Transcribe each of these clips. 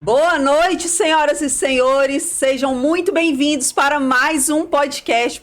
Boa noite, senhoras e senhores, sejam muito bem-vindos para mais um podcast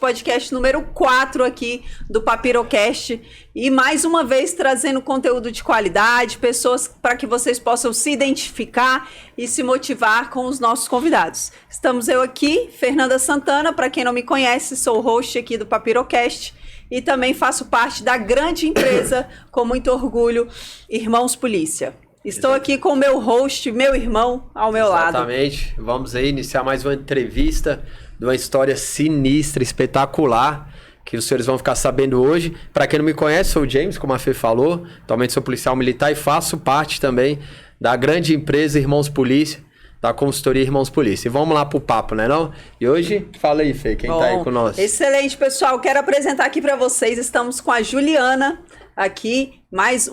número 4 aqui do Papirocast, e mais uma vez trazendo conteúdo de qualidade, pessoas para que vocês possam se identificar e se motivar com os nossos convidados. Estamos eu aqui, Fernanda Santana, para quem não me conhece, sou host aqui do Papirocast e também faço parte da grande empresa, com muito orgulho, Irmãos Polícia. Estou aqui com o meu host, meu irmão, ao meu lado. Exatamente. Vamos aí iniciar mais uma entrevista de uma história sinistra, espetacular, que os senhores vão ficar sabendo hoje. Para quem não me conhece, sou o James, como a Fê falou. Atualmente sou policial militar e faço parte também da grande empresa Irmãos Polícia, da consultoria Irmãos Polícia. E vamos lá pro papo, né não? E hoje, fala aí, Fê, quem tá aí com nós? Excelente, pessoal. Quero apresentar aqui para vocês, estamos com a Juliana aqui, mais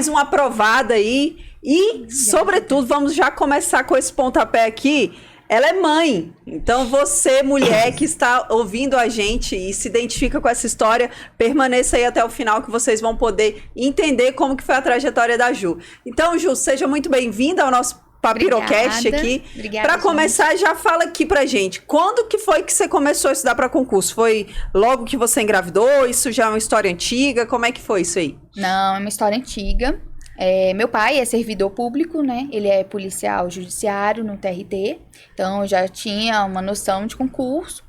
uma aprovada aí. E, sobretudo, vamos já começar com esse pontapé aqui. Ela é mãe. Então, você, mulher que está ouvindo a gente e se identifica com essa história, permaneça aí até o final que vocês vão poder entender como que foi a trajetória da Ju. Então, Ju, seja muito bem-vinda ao nosso Papirocast aqui. Obrigada. Para começar, já fala aqui pra gente. Quando que foi que você começou a estudar para concurso? Foi logo que você engravidou? Isso já é uma história antiga? Como é que foi isso aí? Não, é uma história antiga. Meu pai é servidor público, né? Ele é policial judiciário no TRT. Então, eu já tinha uma noção de concurso.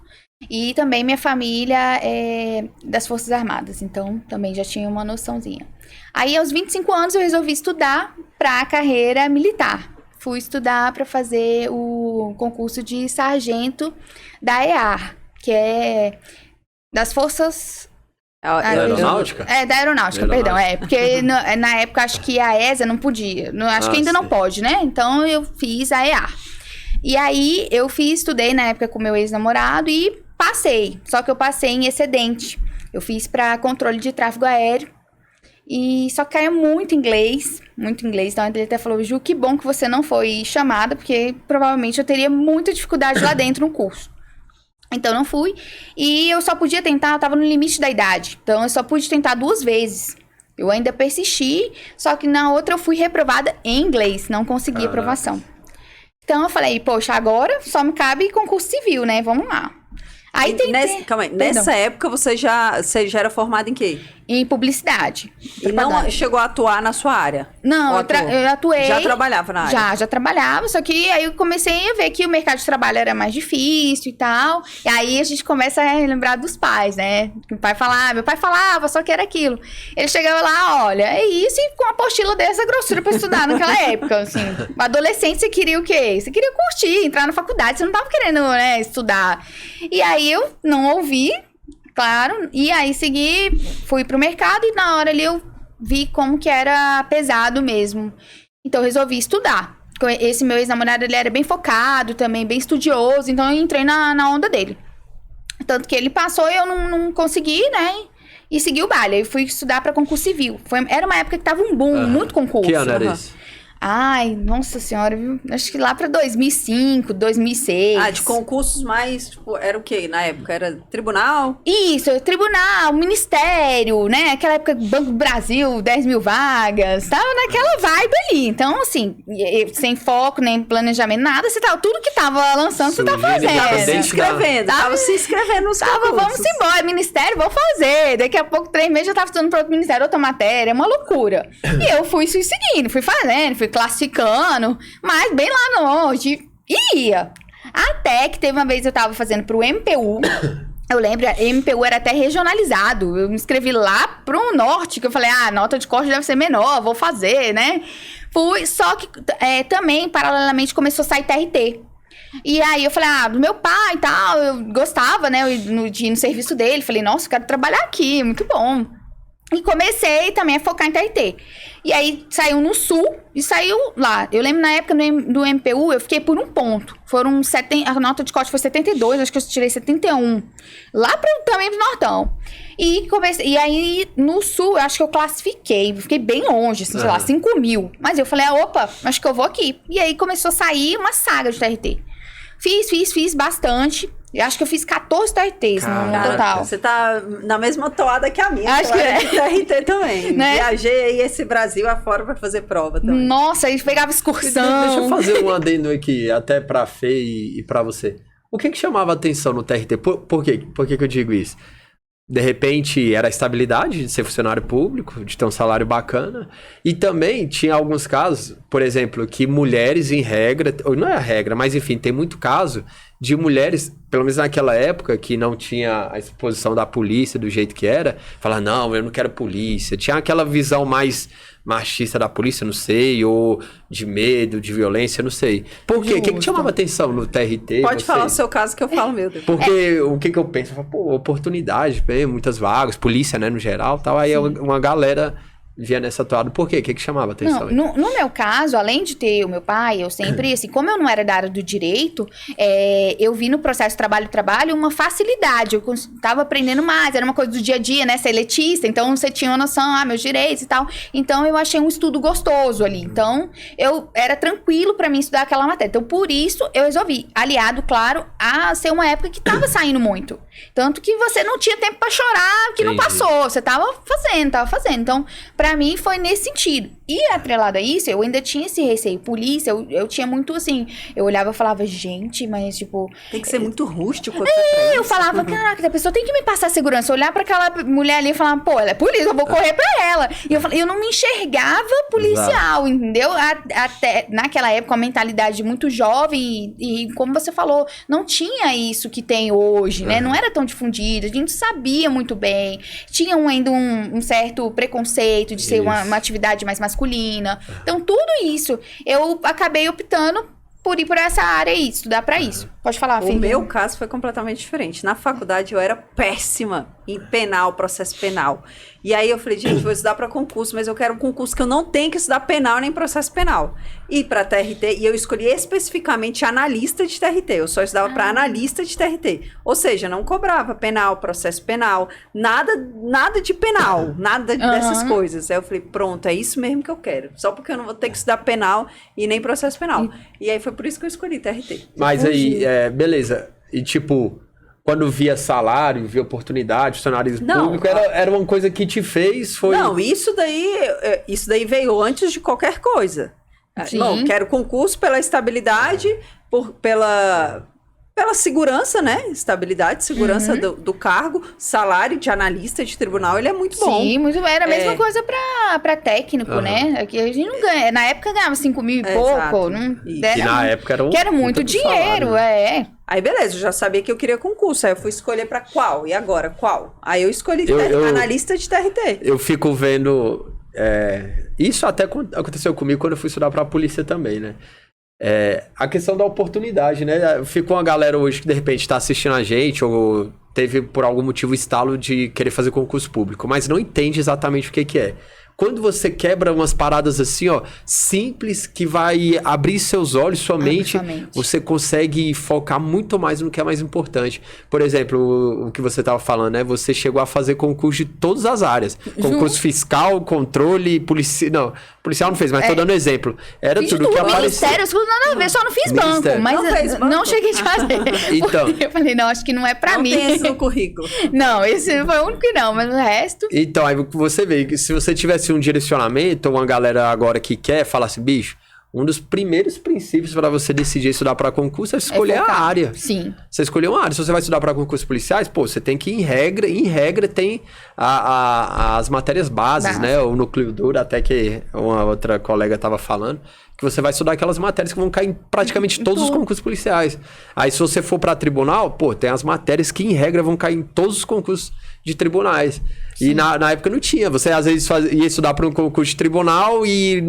E também minha família é das Forças Armadas. Então, também já tinha uma noçãozinha. Aí, aos 25 anos, eu resolvi estudar para a carreira militar. Fui estudar para fazer o concurso de sargento da EAR, que é das Forças... Da Aeronáutica? Da Aeronáutica, perdão. Porque na época acho que a ESA não podia. Acho que ainda não pode, né? Então eu fiz a EAR. E aí eu estudei na época com meu ex-namorado e passei. Só que eu passei em excedente. Eu fiz para controle de tráfego aéreo. E só que caiu muito inglês. Então ele até falou: Ju, que bom que você não foi chamada, porque provavelmente eu teria muita dificuldade lá dentro no curso. Então, não fui. E eu só podia tentar, eu tava no limite da idade. Então, eu só pude tentar 2 vezes. Eu ainda persisti, só que na outra eu fui reprovada em inglês. Não consegui aprovação. Então, eu falei, poxa, agora só me cabe concurso civil, né? Vamos lá. Aí Calma aí. Nessa época, você já era formada em quê? Em publicidade. E não chegou a atuar na sua área? Não, eu atuei... Já trabalhava na área? Já trabalhava, só que aí eu comecei a ver que o mercado de trabalho era mais difícil e tal. E aí a gente começa a lembrar dos pais, né? Meu pai falava, só que era aquilo. Ele chegava lá, olha, é isso, e com uma apostila dessa grossura pra estudar naquela época, assim. Adolescente, você queria o quê? Você queria curtir, entrar na faculdade, você não tava querendo, né, estudar. E aí eu não ouvi, claro, e aí fui pro mercado e na hora ali eu vi como que era pesado mesmo. Então eu resolvi estudar. Esse meu ex-namorado, ele era bem focado também, bem estudioso, então eu entrei na onda dele. Tanto que ele passou e eu não consegui, né, e segui o baile. Aí fui estudar para concurso civil. Era uma época que tava um boom, muito concurso. Que ano era isso? Ai, nossa senhora, viu? Acho que lá pra 2005, 2006. De concursos mais, tipo, era o quê na época? Era tribunal? Isso, tribunal, ministério, né? Aquela época, Banco do Brasil, 10 mil vagas, tava naquela vibe ali. Então, assim, sem foco, nem planejamento, nada, tudo que tava lançando, você tava fazendo. Tava se inscrevendo nos concursos. Vamos embora, ministério, vou fazer. Daqui a pouco, 3 meses, já tava estudando para outro ministério, outra matéria, é uma loucura. E eu fui seguindo, fui fazendo, fui classificando, mas bem lá longe, ia. Até que teve uma vez eu tava fazendo pro MPU, eu lembro, a MPU era até regionalizado, eu me inscrevi lá pro norte, que eu falei, a nota de corte deve ser menor, vou fazer, né? Fui, só que também, paralelamente, começou a sair TRT. E aí eu falei, do meu pai e tal, eu gostava, né, de ir no serviço dele, falei, nossa, eu quero trabalhar aqui, muito bom. E comecei também a focar em TRT. E aí, saiu no Sul e saiu lá. Eu lembro, na época do MPU, eu fiquei por 1 ponto. Foram a nota de corte foi 72, acho que eu tirei 71. Lá também pro Nortão. E aí, no Sul, eu acho que eu classifiquei. Fiquei bem longe, assim, sei lá, 5 mil. Mas eu falei, opa, acho que eu vou aqui. E aí, começou a sair uma saga de TRT. Fiz bastante. Eu acho que eu fiz 14 TRTs no total. Você tá na mesma toada que a minha. Acho que é. TRT também. Né? Viajei aí esse Brasil afora pra fazer prova também. Nossa, aí pegava excursão. Deixa eu fazer um adendo aqui, até pra Fê e pra você. O que chamava atenção no TRT? Por quê? Por que eu digo isso? De repente, era a estabilidade de ser funcionário público, de ter um salário bacana. E também tinha alguns casos, por exemplo, que mulheres, em regra, ou não é a regra, mas enfim, tem muito caso de mulheres, pelo menos naquela época, que não tinha a exposição da polícia do jeito que era, falar, não, eu não quero polícia. Tinha aquela visão mais machista da polícia, não sei, ou de medo, de violência, não sei. Por quê? O que chamava atenção no TRT? Pode falar o seu caso que eu falo, meu Deus. Porque o que eu penso? Eu falo, pô, oportunidade, muitas vagas, polícia, né, no geral, tal. Aí uma galera via nessa toada. Por quê? O que chamava atenção? Não, no meu caso, além de ter o meu pai, eu sempre, assim, como eu não era da área do direito, eu vi no processo trabalho uma facilidade. Eu tava aprendendo mais, era uma coisa do dia a dia, né? Ser letista, então você tinha uma noção, meus direitos e tal. Então, eu achei um estudo gostoso ali. Então, era tranquilo pra mim estudar aquela matéria. Então, por isso, eu resolvi. Aliado, claro, a ser uma época que tava saindo muito. Tanto que você não tinha tempo pra chorar, que não passou. Você tava fazendo. Então, pra mim, foi nesse sentido. E atrelado a isso, eu ainda tinha esse receio. Polícia, eu tinha muito assim... Eu olhava e falava, gente, mas tipo... Tem que ser muito rústico. Eu falava, caraca, a pessoa tem que me passar segurança. Olhar pra aquela mulher ali e falar, pô, ela é polícia, eu vou correr pra ela. E eu não me enxergava policial, entendeu? Até naquela época, a mentalidade muito jovem e como você falou, não tinha isso que tem hoje, né? Não era tão difundido, a gente sabia muito bem. Tinha ainda um certo preconceito de ser uma atividade mais masculina. Então, tudo isso, eu acabei optando por ir por essa área e estudar pra isso. Pode falar, Fê. O meu caso foi completamente diferente. Na faculdade, eu era péssima em penal, processo penal. E aí, eu falei, gente, vou estudar pra concurso, mas eu quero um concurso que eu não tenho que estudar penal nem processo penal. E pra TRT, e eu escolhi especificamente analista de TRT. Eu só estudava pra analista de TRT. Ou seja, não cobrava penal, processo penal, nada de penal, nada dessas coisas. Aí eu falei, pronto, é isso mesmo que eu quero. Só porque eu não vou ter que estudar penal e nem processo penal. E aí, foi por isso que eu escolhi TRT. Mas aí, beleza. E tipo, quando via salário, via oportunidade, funcionário público, era uma coisa que te fez, foi... Não, isso daí veio antes de qualquer coisa. Sim. Não, quero concurso pela estabilidade, pela segurança, né? Estabilidade, segurança do cargo, salário de analista de tribunal, ele é muito bom. Sim, muito bom. Era a mesma coisa pra técnico, né? Aqui a gente não ganha. Na época ganhava 5 mil e pouco. E na época era muito dinheiro, salário. Aí, beleza, eu já sabia que eu queria concurso. Aí eu fui escolher pra qual? E agora, qual? Aí eu escolhi analista de TRT. Eu fico vendo... isso até aconteceu comigo quando eu fui estudar pra polícia também, né? A questão da oportunidade, né? Ficou uma galera hoje que de repente está assistindo a gente ou teve por algum motivo o estalo de querer fazer concurso público, mas não entende exatamente o que é. Quando você quebra umas paradas assim, ó, simples, que vai abrir seus olhos, sua mente, você consegue focar muito mais no que é mais importante. Por exemplo, o que você estava falando, né? Você chegou a fazer concurso de todas as áreas. Concurso fiscal, controle, policial... Não, policial não fez, mas tô dando exemplo. Era tudo que aparecia. Ministério, nada a ver, só não fiz banco, mas não cheguei a fazer. Então, eu falei, não, acho que não é pra mim. Não tem esse no currículo. Não, esse foi o único que não, mas o resto... Então, aí você vê que se você tivesse um direcionamento, uma galera agora que quer, fala assim, bicho, um dos primeiros princípios para você decidir estudar para concurso é escolher a área. Sim. Você escolher uma área. Se você vai estudar para concursos policiais, pô, você tem que, em regra tem as matérias bases, né? O núcleo duro, até que uma outra colega estava falando, que você vai estudar aquelas matérias que vão cair em praticamente todos os concursos policiais. Aí, se você for para tribunal, pô, tem as matérias que, em regra, vão cair em todos os concursos de tribunais. Sim. E na época não tinha. Você, às vezes, ia estudar para um concurso de tribunal e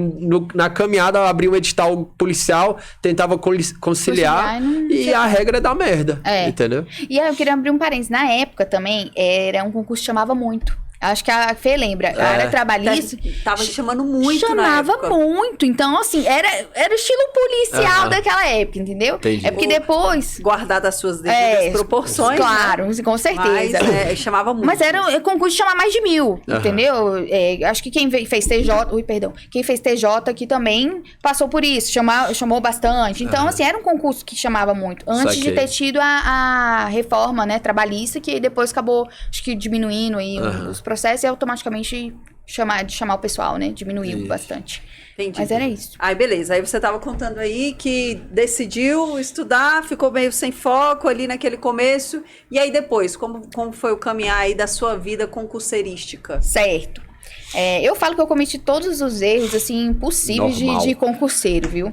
na caminhada abria um edital policial, tentava conciliar e a regra é da merda. Entendeu? E aí eu queria abrir um parênteses. Na época também, era um concurso que chamava muito. Acho que a Fê lembra. A área trabalhista... Tava chamando muito Chamava na época. muito. Então, assim, era o estilo policial daquela época, entendeu? Entendi. É porque depois... Guardado as suas devidas proporções, claro, né? com certeza. Mas, chamava muito. Mas era um concurso de chamar mais de 1000, entendeu? Acho que quem fez TJ... Quem fez TJ aqui também passou por isso. Chamou bastante. Então, assim, era um concurso que chamava muito. Antes de ter tido a reforma, né, trabalhista, que depois acabou, acho que diminuindo aí os processos e automaticamente chamar o pessoal, né? Diminuiu bastante. Entendi. Mas era isso. Aí, beleza. Aí você tava contando aí que decidiu estudar, ficou meio sem foco ali naquele começo. E aí depois, como foi o caminhar aí da sua vida concurserística? Certo. Eu falo que eu cometi todos os erros, assim, possíveis de concurseiro, viu?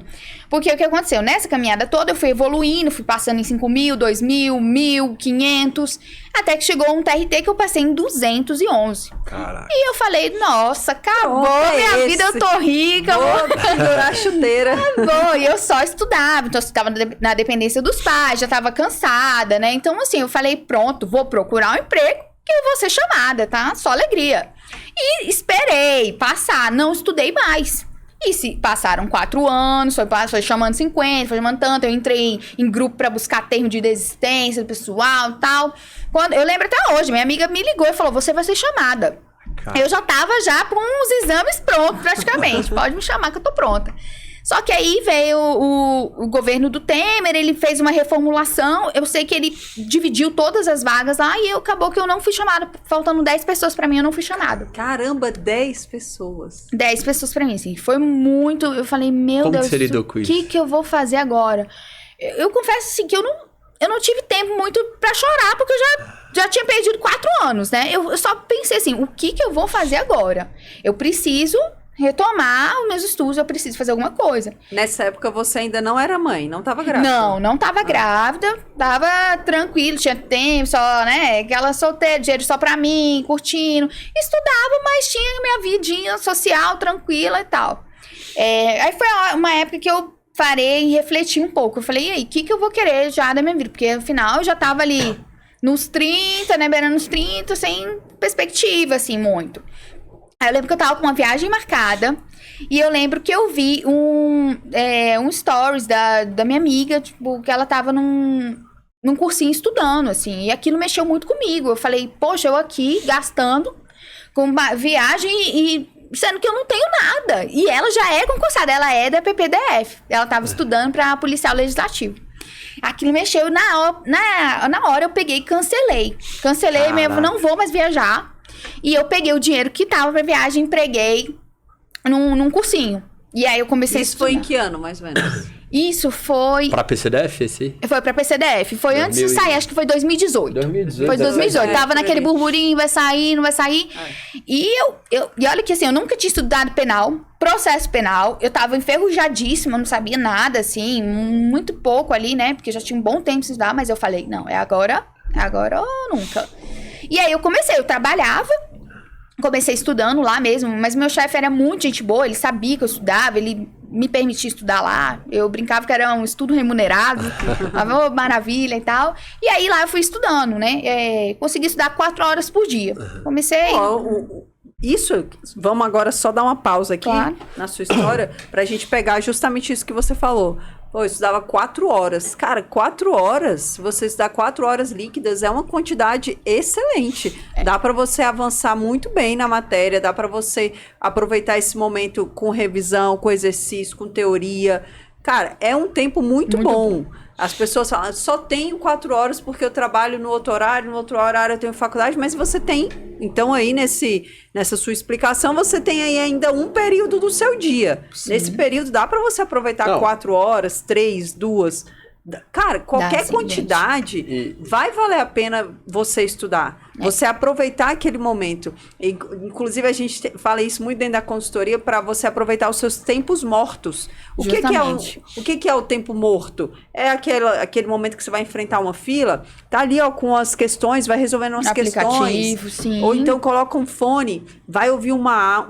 Porque o que aconteceu? Nessa caminhada toda, eu fui evoluindo, fui passando em 5.000, 2.000, 1.000, 500, até que chegou um TRT que eu passei em 211. Caraca. E eu falei, nossa, acabou minha vida, eu tô rica. Vou pendurar a chuteira. Acabou, e eu só estudava, então eu estava na dependência dos pais, já tava cansada, né? Então, assim, eu falei, pronto, vou procurar um emprego que eu vou ser chamada, tá? Só alegria. E esperei passar, não estudei mais. E se passaram 4 anos, foi chamando 50, foi chamando tanto, eu entrei em grupo pra buscar termo de desistência do pessoal e tal. Eu lembro até hoje, minha amiga me ligou e falou, você vai ser chamada. Cara. Eu já tava com uns exames prontos, praticamente. Pode me chamar que eu tô pronta. Só que aí veio o governo do Temer, ele fez uma reformulação, eu sei que ele dividiu todas as vagas lá e acabou que eu não fui chamada, faltando 10 pessoas pra mim, eu não fui chamada. Caramba, 10 pessoas. 10 pessoas pra mim, assim, foi muito, eu falei, meu Deus, o que eu vou fazer agora? Eu confesso, assim, que eu não tive tempo muito pra chorar, porque eu já tinha perdido 4 anos, né? Eu só pensei assim, o que eu vou fazer agora? Eu preciso retomar os meus estudos, eu preciso fazer alguma coisa. Nessa época você ainda não era mãe, não tava grávida? Não tava grávida, tava tranquilo, tinha tempo, só, né, aquela solteira, dinheiro só pra mim, curtindo. Estudava, mas tinha minha vidinha social tranquila e tal. Aí foi uma época que eu parei e refleti um pouco. Eu falei, e aí, o que eu vou querer já da minha vida? Porque, afinal, eu já tava ali nos 30, né, beirando nos 30, sem perspectiva, assim, muito. Aí eu lembro que eu tava com uma viagem marcada e eu lembro que eu vi um stories da minha amiga, tipo, que ela tava num cursinho estudando, assim, e aquilo mexeu muito comigo. Eu falei, poxa, eu aqui gastando com uma viagem e sendo que eu não tenho nada. E ela já é concursada, ela é da PPDF, ela tava estudando pra policial legislativo. Aquilo mexeu, na hora eu peguei e cancelei mesmo, não vou mais viajar. E eu peguei o dinheiro que tava pra viagem, empreguei num cursinho. E aí eu comecei Isso foi em que ano, mais ou menos? Isso foi... Pra PCDF, esse? Foi pra PCDF. Foi antes de sair, acho que foi 2018. 2018. Foi 2018. Tava naquele burburinho, vai sair, não vai sair. E e olha que assim, eu nunca tinha estudado penal, processo penal. Eu tava enferrujadíssima, eu não sabia nada, assim, muito pouco ali, né? Porque já tinha um bom tempo de estudar, mas eu falei, não, é agora ou nunca. E aí eu trabalhava, comecei estudando lá mesmo, mas meu chefe era muito gente boa, ele sabia que eu estudava, ele me permitia estudar lá, eu brincava que era um estudo remunerado, uma maravilha e tal, e aí lá eu fui estudando, né, consegui estudar 4 horas por dia, comecei... Vamos agora só dar uma pausa aqui na sua história, pra gente pegar justamente isso que você falou. Pô, eu estudava 4 horas. Cara, 4 horas, se você estudar 4 horas líquidas, é uma quantidade excelente. Dá pra você avançar muito bem na matéria, dá pra você aproveitar esse momento com revisão, com exercício, com teoria. Cara, é um tempo muito bom. As pessoas falam, só tenho 4 horas porque eu trabalho no outro horário eu tenho faculdade, mas você tem. Então aí nessa sua explicação, você tem aí ainda um período do seu dia. Sim. Nesse período dá para você aproveitar 4 horas, 3, 2. Cara, qualquer quantidade vai valer a pena você estudar. Você aproveitar aquele momento. Inclusive, a gente fala isso muito dentro da consultoria para você aproveitar os seus tempos mortos. O que é o tempo morto? É aquele momento que você vai enfrentar uma fila, tá ali ó, com as questões, vai resolvendo umas questões. Sim. Ou então coloca um fone, vai ouvir uma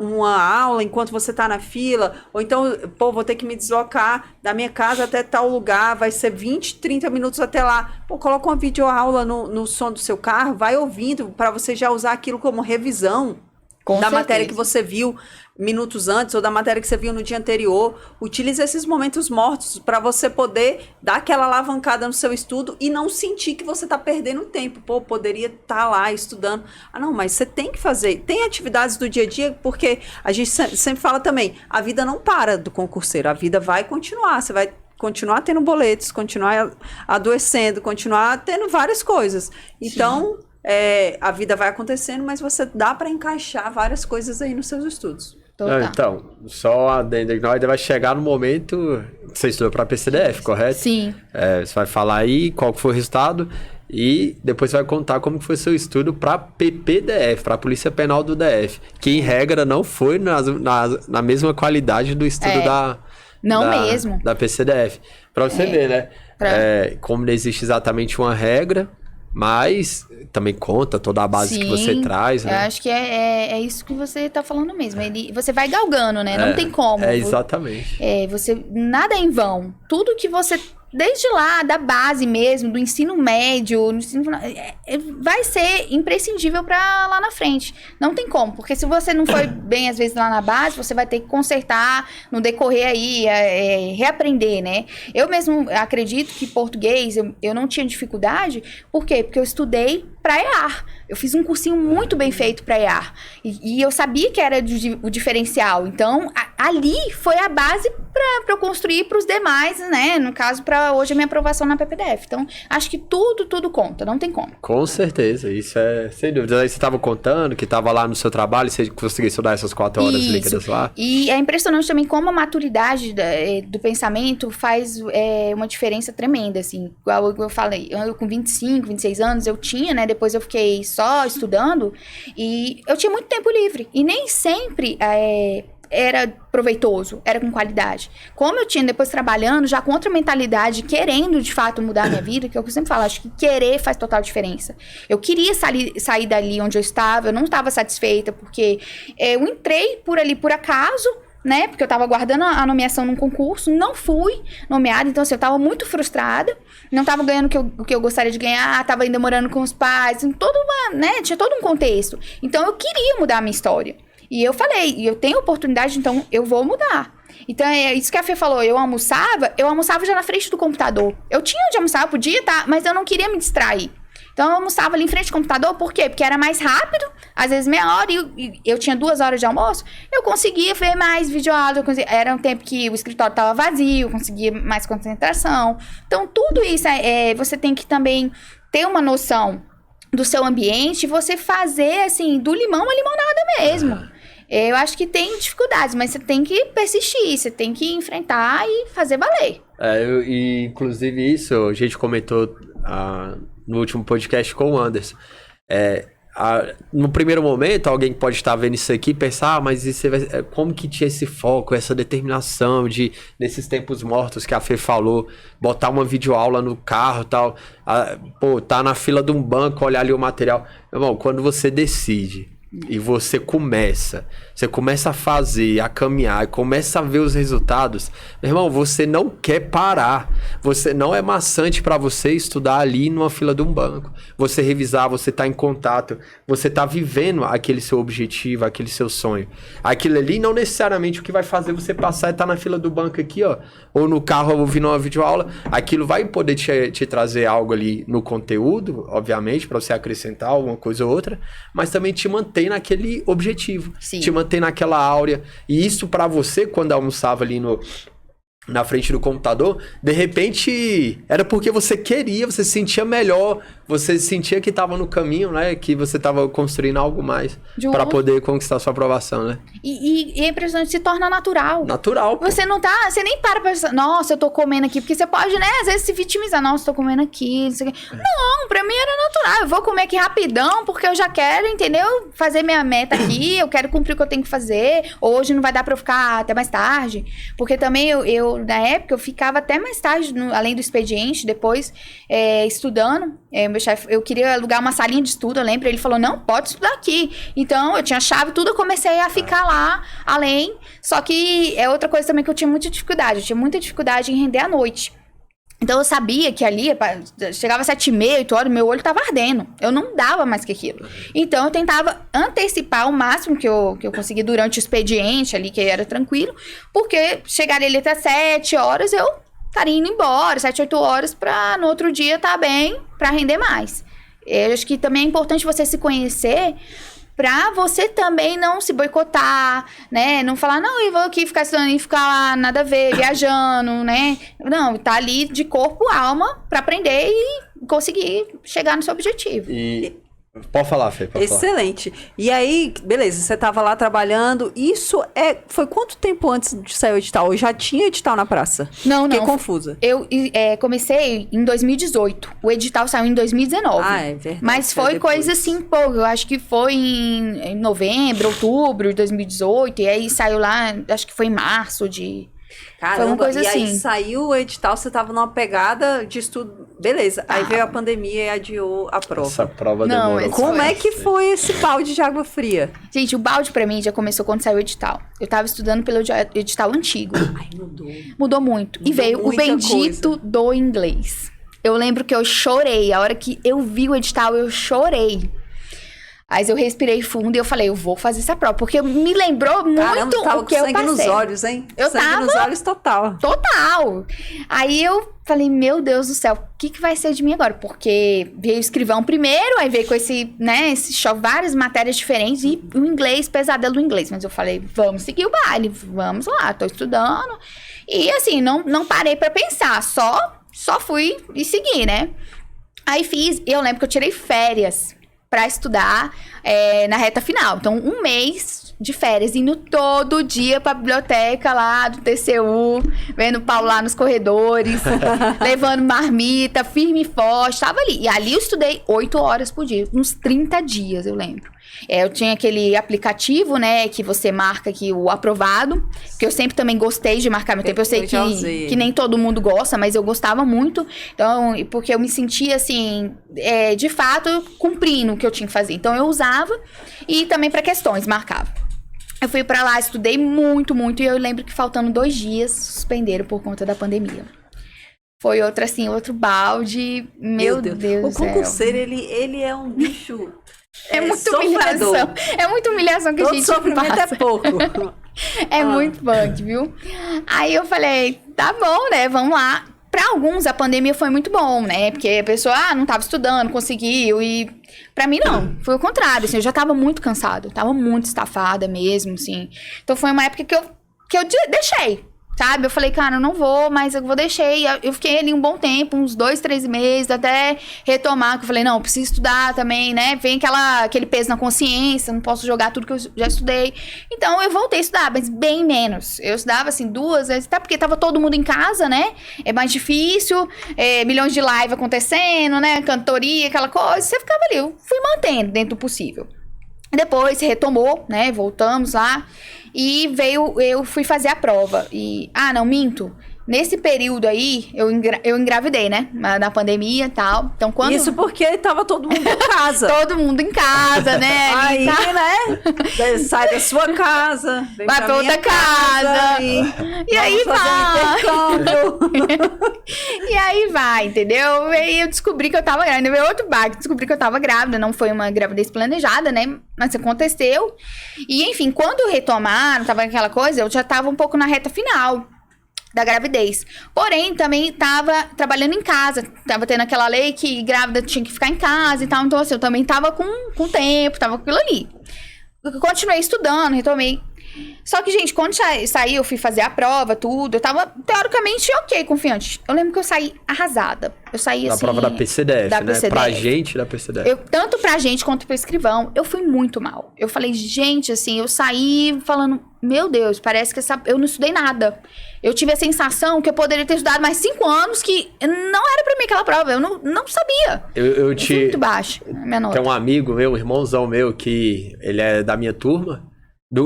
aula enquanto você tá na fila. Ou então, vou ter que me deslocar da minha casa até tal lugar, vai ser 20, 30 minutos até lá. Coloca uma videoaula no som do seu carro, vai ouvindo. muito para você já usar aquilo como revisão da matéria que você viu minutos antes ou da matéria que você viu no dia anterior. Utilize esses momentos mortos para você poder dar aquela alavancada no seu estudo e não sentir que você está perdendo tempo. Pô, poderia estar lá estudando. Ah, não, mas você tem que fazer. Tem atividades do dia a dia, porque a gente sempre fala também, a vida não para do concurseiro, a vida vai continuar. Você vai continuar tendo boletos, continuar adoecendo, continuar tendo várias coisas. Então... a vida vai acontecendo, mas você dá para encaixar várias coisas aí nos seus estudos. Então, só adendo, nós ainda vai chegar no momento que você estudou para PCDF, correto? Sim. Você vai falar aí qual foi o resultado e depois você vai contar como foi seu estudo para PPDF, para a Polícia Penal do DF, que em regra não foi na mesma qualidade do estudo da PCDF. Para você ver, né? Como não existe exatamente uma regra, mas também conta toda a base que você traz, né? Eu acho que é isso que você tá falando mesmo. Você vai galgando, né? Não tem como. Exatamente. Nada é em vão. Tudo que você... Desde lá, da base mesmo, do ensino médio, vai ser imprescindível para lá na frente. Não tem como, porque se você não foi bem, às vezes, lá na base, você vai ter que consertar no decorrer aí, reaprender, né? Eu mesmo acredito que português, eu não tinha dificuldade. Por quê? Porque eu estudei para EAR. Eu fiz um cursinho muito bem feito para EAR. E eu sabia que era o diferencial. Então, ali foi a base para eu construir para os demais, né? No caso, para hoje a minha aprovação na PPDF. Então, acho que tudo conta. Não tem como. Com certeza. Isso é sem dúvida. Aí você estava contando que estava lá no seu trabalho, você conseguiu estudar essas 4 horas líquidas lá. E é impressionante também como a maturidade do pensamento faz uma diferença tremenda, assim. Igual eu falei, eu com 25, 26 anos, eu tinha, né? Depois eu fiquei só estudando e eu tinha muito tempo livre. E nem sempre era proveitoso, era com qualidade. Como eu tinha depois trabalhando, já com outra mentalidade, querendo de fato mudar a minha vida, que é o que eu sempre falo, acho que querer faz total diferença. Eu queria sair dali onde eu estava, eu não estava satisfeita, porque eu entrei por ali por acaso, né? Porque eu tava aguardando a nomeação num concurso, não fui nomeada, então assim, eu tava muito frustrada, não tava ganhando o que eu gostaria de ganhar, tava ainda morando com os pais, tinha todo um contexto. Então eu queria mudar a minha história. E eu falei, eu tenho oportunidade, então eu vou mudar. Então é isso que a Fê falou, eu almoçava já na frente do computador. Eu tinha onde almoçar, eu podia, mas eu não queria me distrair. Então, eu almoçava ali em frente ao computador, por quê? Porque era mais rápido, às vezes meia hora, e eu tinha 2 horas de almoço, eu conseguia ver mais videoaula, era um tempo que o escritório estava vazio, eu conseguia mais concentração. Então, tudo isso, você tem que também ter uma noção do seu ambiente e você fazer, assim, do limão a limonada mesmo. Eu acho que tem dificuldades, mas você tem que persistir, você tem que enfrentar e fazer valer. Inclusive isso, a gente comentou no último podcast com o Anderson. No primeiro momento, alguém pode estar vendo isso aqui e pensar, mas como que tinha esse foco, essa determinação de, nesses tempos mortos que a Fê falou, botar uma videoaula no carro e tal, tá na fila de um banco, olhar ali o material. Meu irmão, quando você decide e você começa a fazer, a caminhar, e começa a ver os resultados, meu irmão, você não quer parar, você não é maçante para você estudar ali numa fila de um banco, você revisar, você tá em contato, você tá vivendo aquele seu objetivo, aquele seu sonho, aquilo ali não necessariamente o que vai fazer você passar é estar na fila do banco aqui, ó, ou no carro ouvindo uma videoaula, aquilo vai poder te trazer algo ali no conteúdo, obviamente, para você acrescentar alguma coisa ou outra, mas também te manter naquele objetivo, Sim. te manter naquela áurea. E isso pra você, quando almoçava ali na frente do computador, de repente era porque você queria, você se sentia melhor, você sentia que estava no caminho, né? Que você estava construindo algo mais para poder conquistar sua aprovação, né? E é impressionante, se torna natural. Natural. Pô. Você nem para pra pensar, nossa, eu tô comendo aqui, porque você pode, né, às vezes se vitimizar, nossa, tô comendo aqui, não sei o quê. Não, pra mim era natural, eu vou comer aqui rapidão, porque eu já quero, entendeu? Fazer minha meta aqui, eu quero cumprir o que eu tenho que fazer, hoje não vai dar pra eu ficar até mais tarde, porque também eu na época, eu ficava até mais tarde, além do expediente, depois, estudando. Meu chefe, eu queria alugar uma salinha de estudo, eu lembro. Ele falou, não, pode estudar aqui. Então, eu tinha chave, tudo, eu comecei a ficar lá, além. Só que é outra coisa também que eu tinha muita dificuldade. Eu tinha muita dificuldade em render à noite. Então eu sabia que ali, chegava às 7h30, 8h, meu olho tava ardendo. Eu não dava mais que aquilo. Então eu tentava antecipar o máximo que eu conseguia durante o expediente ali, que era tranquilo, porque chegaria ali até 7h, eu estaria indo embora, 7, 8h, pra no outro dia estar bem, pra render mais. Eu acho que também é importante você se conhecer, pra você também não se boicotar, né? Não falar, não, eu vou aqui ficar estudando e ficar lá, nada a ver, viajando, né? Não, tá ali de corpo, alma, pra aprender e conseguir chegar no seu objetivo. E pode falar, Fê, pode falar. Excelente. E aí, beleza, você tava lá trabalhando. Isso foi quanto tempo antes de sair o edital? Eu já tinha edital na praça? Não. Fiquei confusa. Eu comecei em 2018. O edital saiu em 2019. Ah, é verdade. Mas foi coisa assim, pô, eu acho que foi em novembro, outubro de 2018. E aí saiu lá, acho que foi em março de... Caramba, foi uma coisa e assim. aí saiu o edital, você tava numa pegada de estudo. Beleza, aí veio a pandemia e adiou a prova. Essa prova Não, demorou. Como é que foi esse balde de água fria? Gente, o balde pra mim já começou quando saiu o edital. Eu tava estudando pelo edital antigo. Ai, mudou. Mudou muito. E Mudou veio o muita bendito coisa. do inglês. Eu lembro que eu chorei. A hora que eu vi o edital, eu chorei. Mas eu respirei fundo e eu falei, eu vou fazer essa prova. Porque me lembrou muito Tava o que com eu sangue passei. nos olhos, hein? Eu sangue tava- nos olhos total. Total. Aí eu falei, meu Deus do céu, o que vai ser de mim agora? Porque veio o escrivão primeiro, aí veio com esse várias matérias diferentes e o inglês, pesadelo do inglês. Mas eu falei, vamos seguir o baile, vamos lá, tô estudando. E assim, não parei pra pensar, só fui e segui, né? Aí eu lembro que eu tirei férias pra estudar na reta final. Então, 1 mês de férias, indo todo dia pra biblioteca lá do TCU, vendo o Paulo lá nos corredores, levando marmita, firme e forte, tava ali. E ali eu estudei 8 horas por dia, uns 30 dias, eu lembro. Eu tinha aquele aplicativo, né, que você marca aqui o aprovado, que eu sempre também gostei de marcar meu tempo. Eu sei Eu já usei. que nem todo mundo gosta, mas eu gostava muito. Então, porque eu me sentia, assim, de fato, cumprindo o que eu tinha que fazer. Então, eu usava e também para questões, marcava. Eu fui pra lá, estudei muito, muito. E eu lembro que faltando 2 dias, suspenderam por conta da pandemia. Foi outro balde. Meu Deus do O céu. concurseiro, ele é um bicho... É muita sofredor. humilhação. É muita humilhação que a Todo gente sofrimento passa. é pouco. É muito punk, viu? Aí eu falei, tá bom, né? Vamos lá. Pra alguns, a pandemia foi muito bom, né? Porque a pessoa, não tava estudando, conseguiu. E pra mim, não. Foi o contrário, assim. Eu já tava muito cansada. Tava muito estafada mesmo, assim. Então, foi uma época que eu deixei. Sabe? Eu falei, cara, eu não vou, mas eu vou deixar. Eu fiquei ali um bom tempo, uns 2, 3 meses, até retomar. Que eu falei, não, eu preciso estudar também, né? Vem aquele peso na consciência, não posso jogar tudo que eu já estudei. Então, eu voltei a estudar, mas bem menos. Eu estudava, assim, 2 vezes, até porque tava todo mundo em casa, né? É mais difícil, milhões de live acontecendo, né? Cantoria, aquela coisa. Você ficava ali, eu fui mantendo dentro do possível. Depois retomou, né? Voltamos lá. E eu fui fazer a prova. E, não, minto. Nesse período aí, eu engravidei, né? Na pandemia e tal. Então, quando... Isso porque tava todo mundo em casa. Todo mundo em casa, né? Aí, Tá- né? Sai da sua casa. Vem Vai pra outra minha casa. E aí vamos fazer um intercâmbio. E aí vai, entendeu? E aí eu descobri que eu tava grávida. Veio outro baque, descobri que eu tava grávida. Não foi uma gravidez planejada, né? Mas aconteceu. E, enfim, quando retomaram, tava aquela coisa, eu já tava um pouco na reta final da gravidez. Porém, também tava trabalhando em casa. Tava tendo aquela lei que grávida tinha que ficar em casa e tal. Então, assim, eu também tava com tempo, tava com aquilo ali. Eu continuei estudando, retomei. Só que, gente, quando saí, eu fui fazer a prova, tudo. Eu tava, teoricamente, ok, confiante. Eu lembro que eu saí arrasada. Eu saí, assim... Da prova da PCDF, da né? PCDF. Pra gente, da PCDF. Tanto pra gente quanto pro escrivão, eu fui muito mal. Eu falei, gente, assim, eu saí falando, meu Deus, parece que eu não estudei nada. Eu tive a sensação que eu poderia ter estudado mais 5 anos, que não era pra mim aquela prova, eu não sabia. Eu fui muito baixa, a minha nota. Tem um amigo meu, um irmãozão meu, que ele é da minha turma.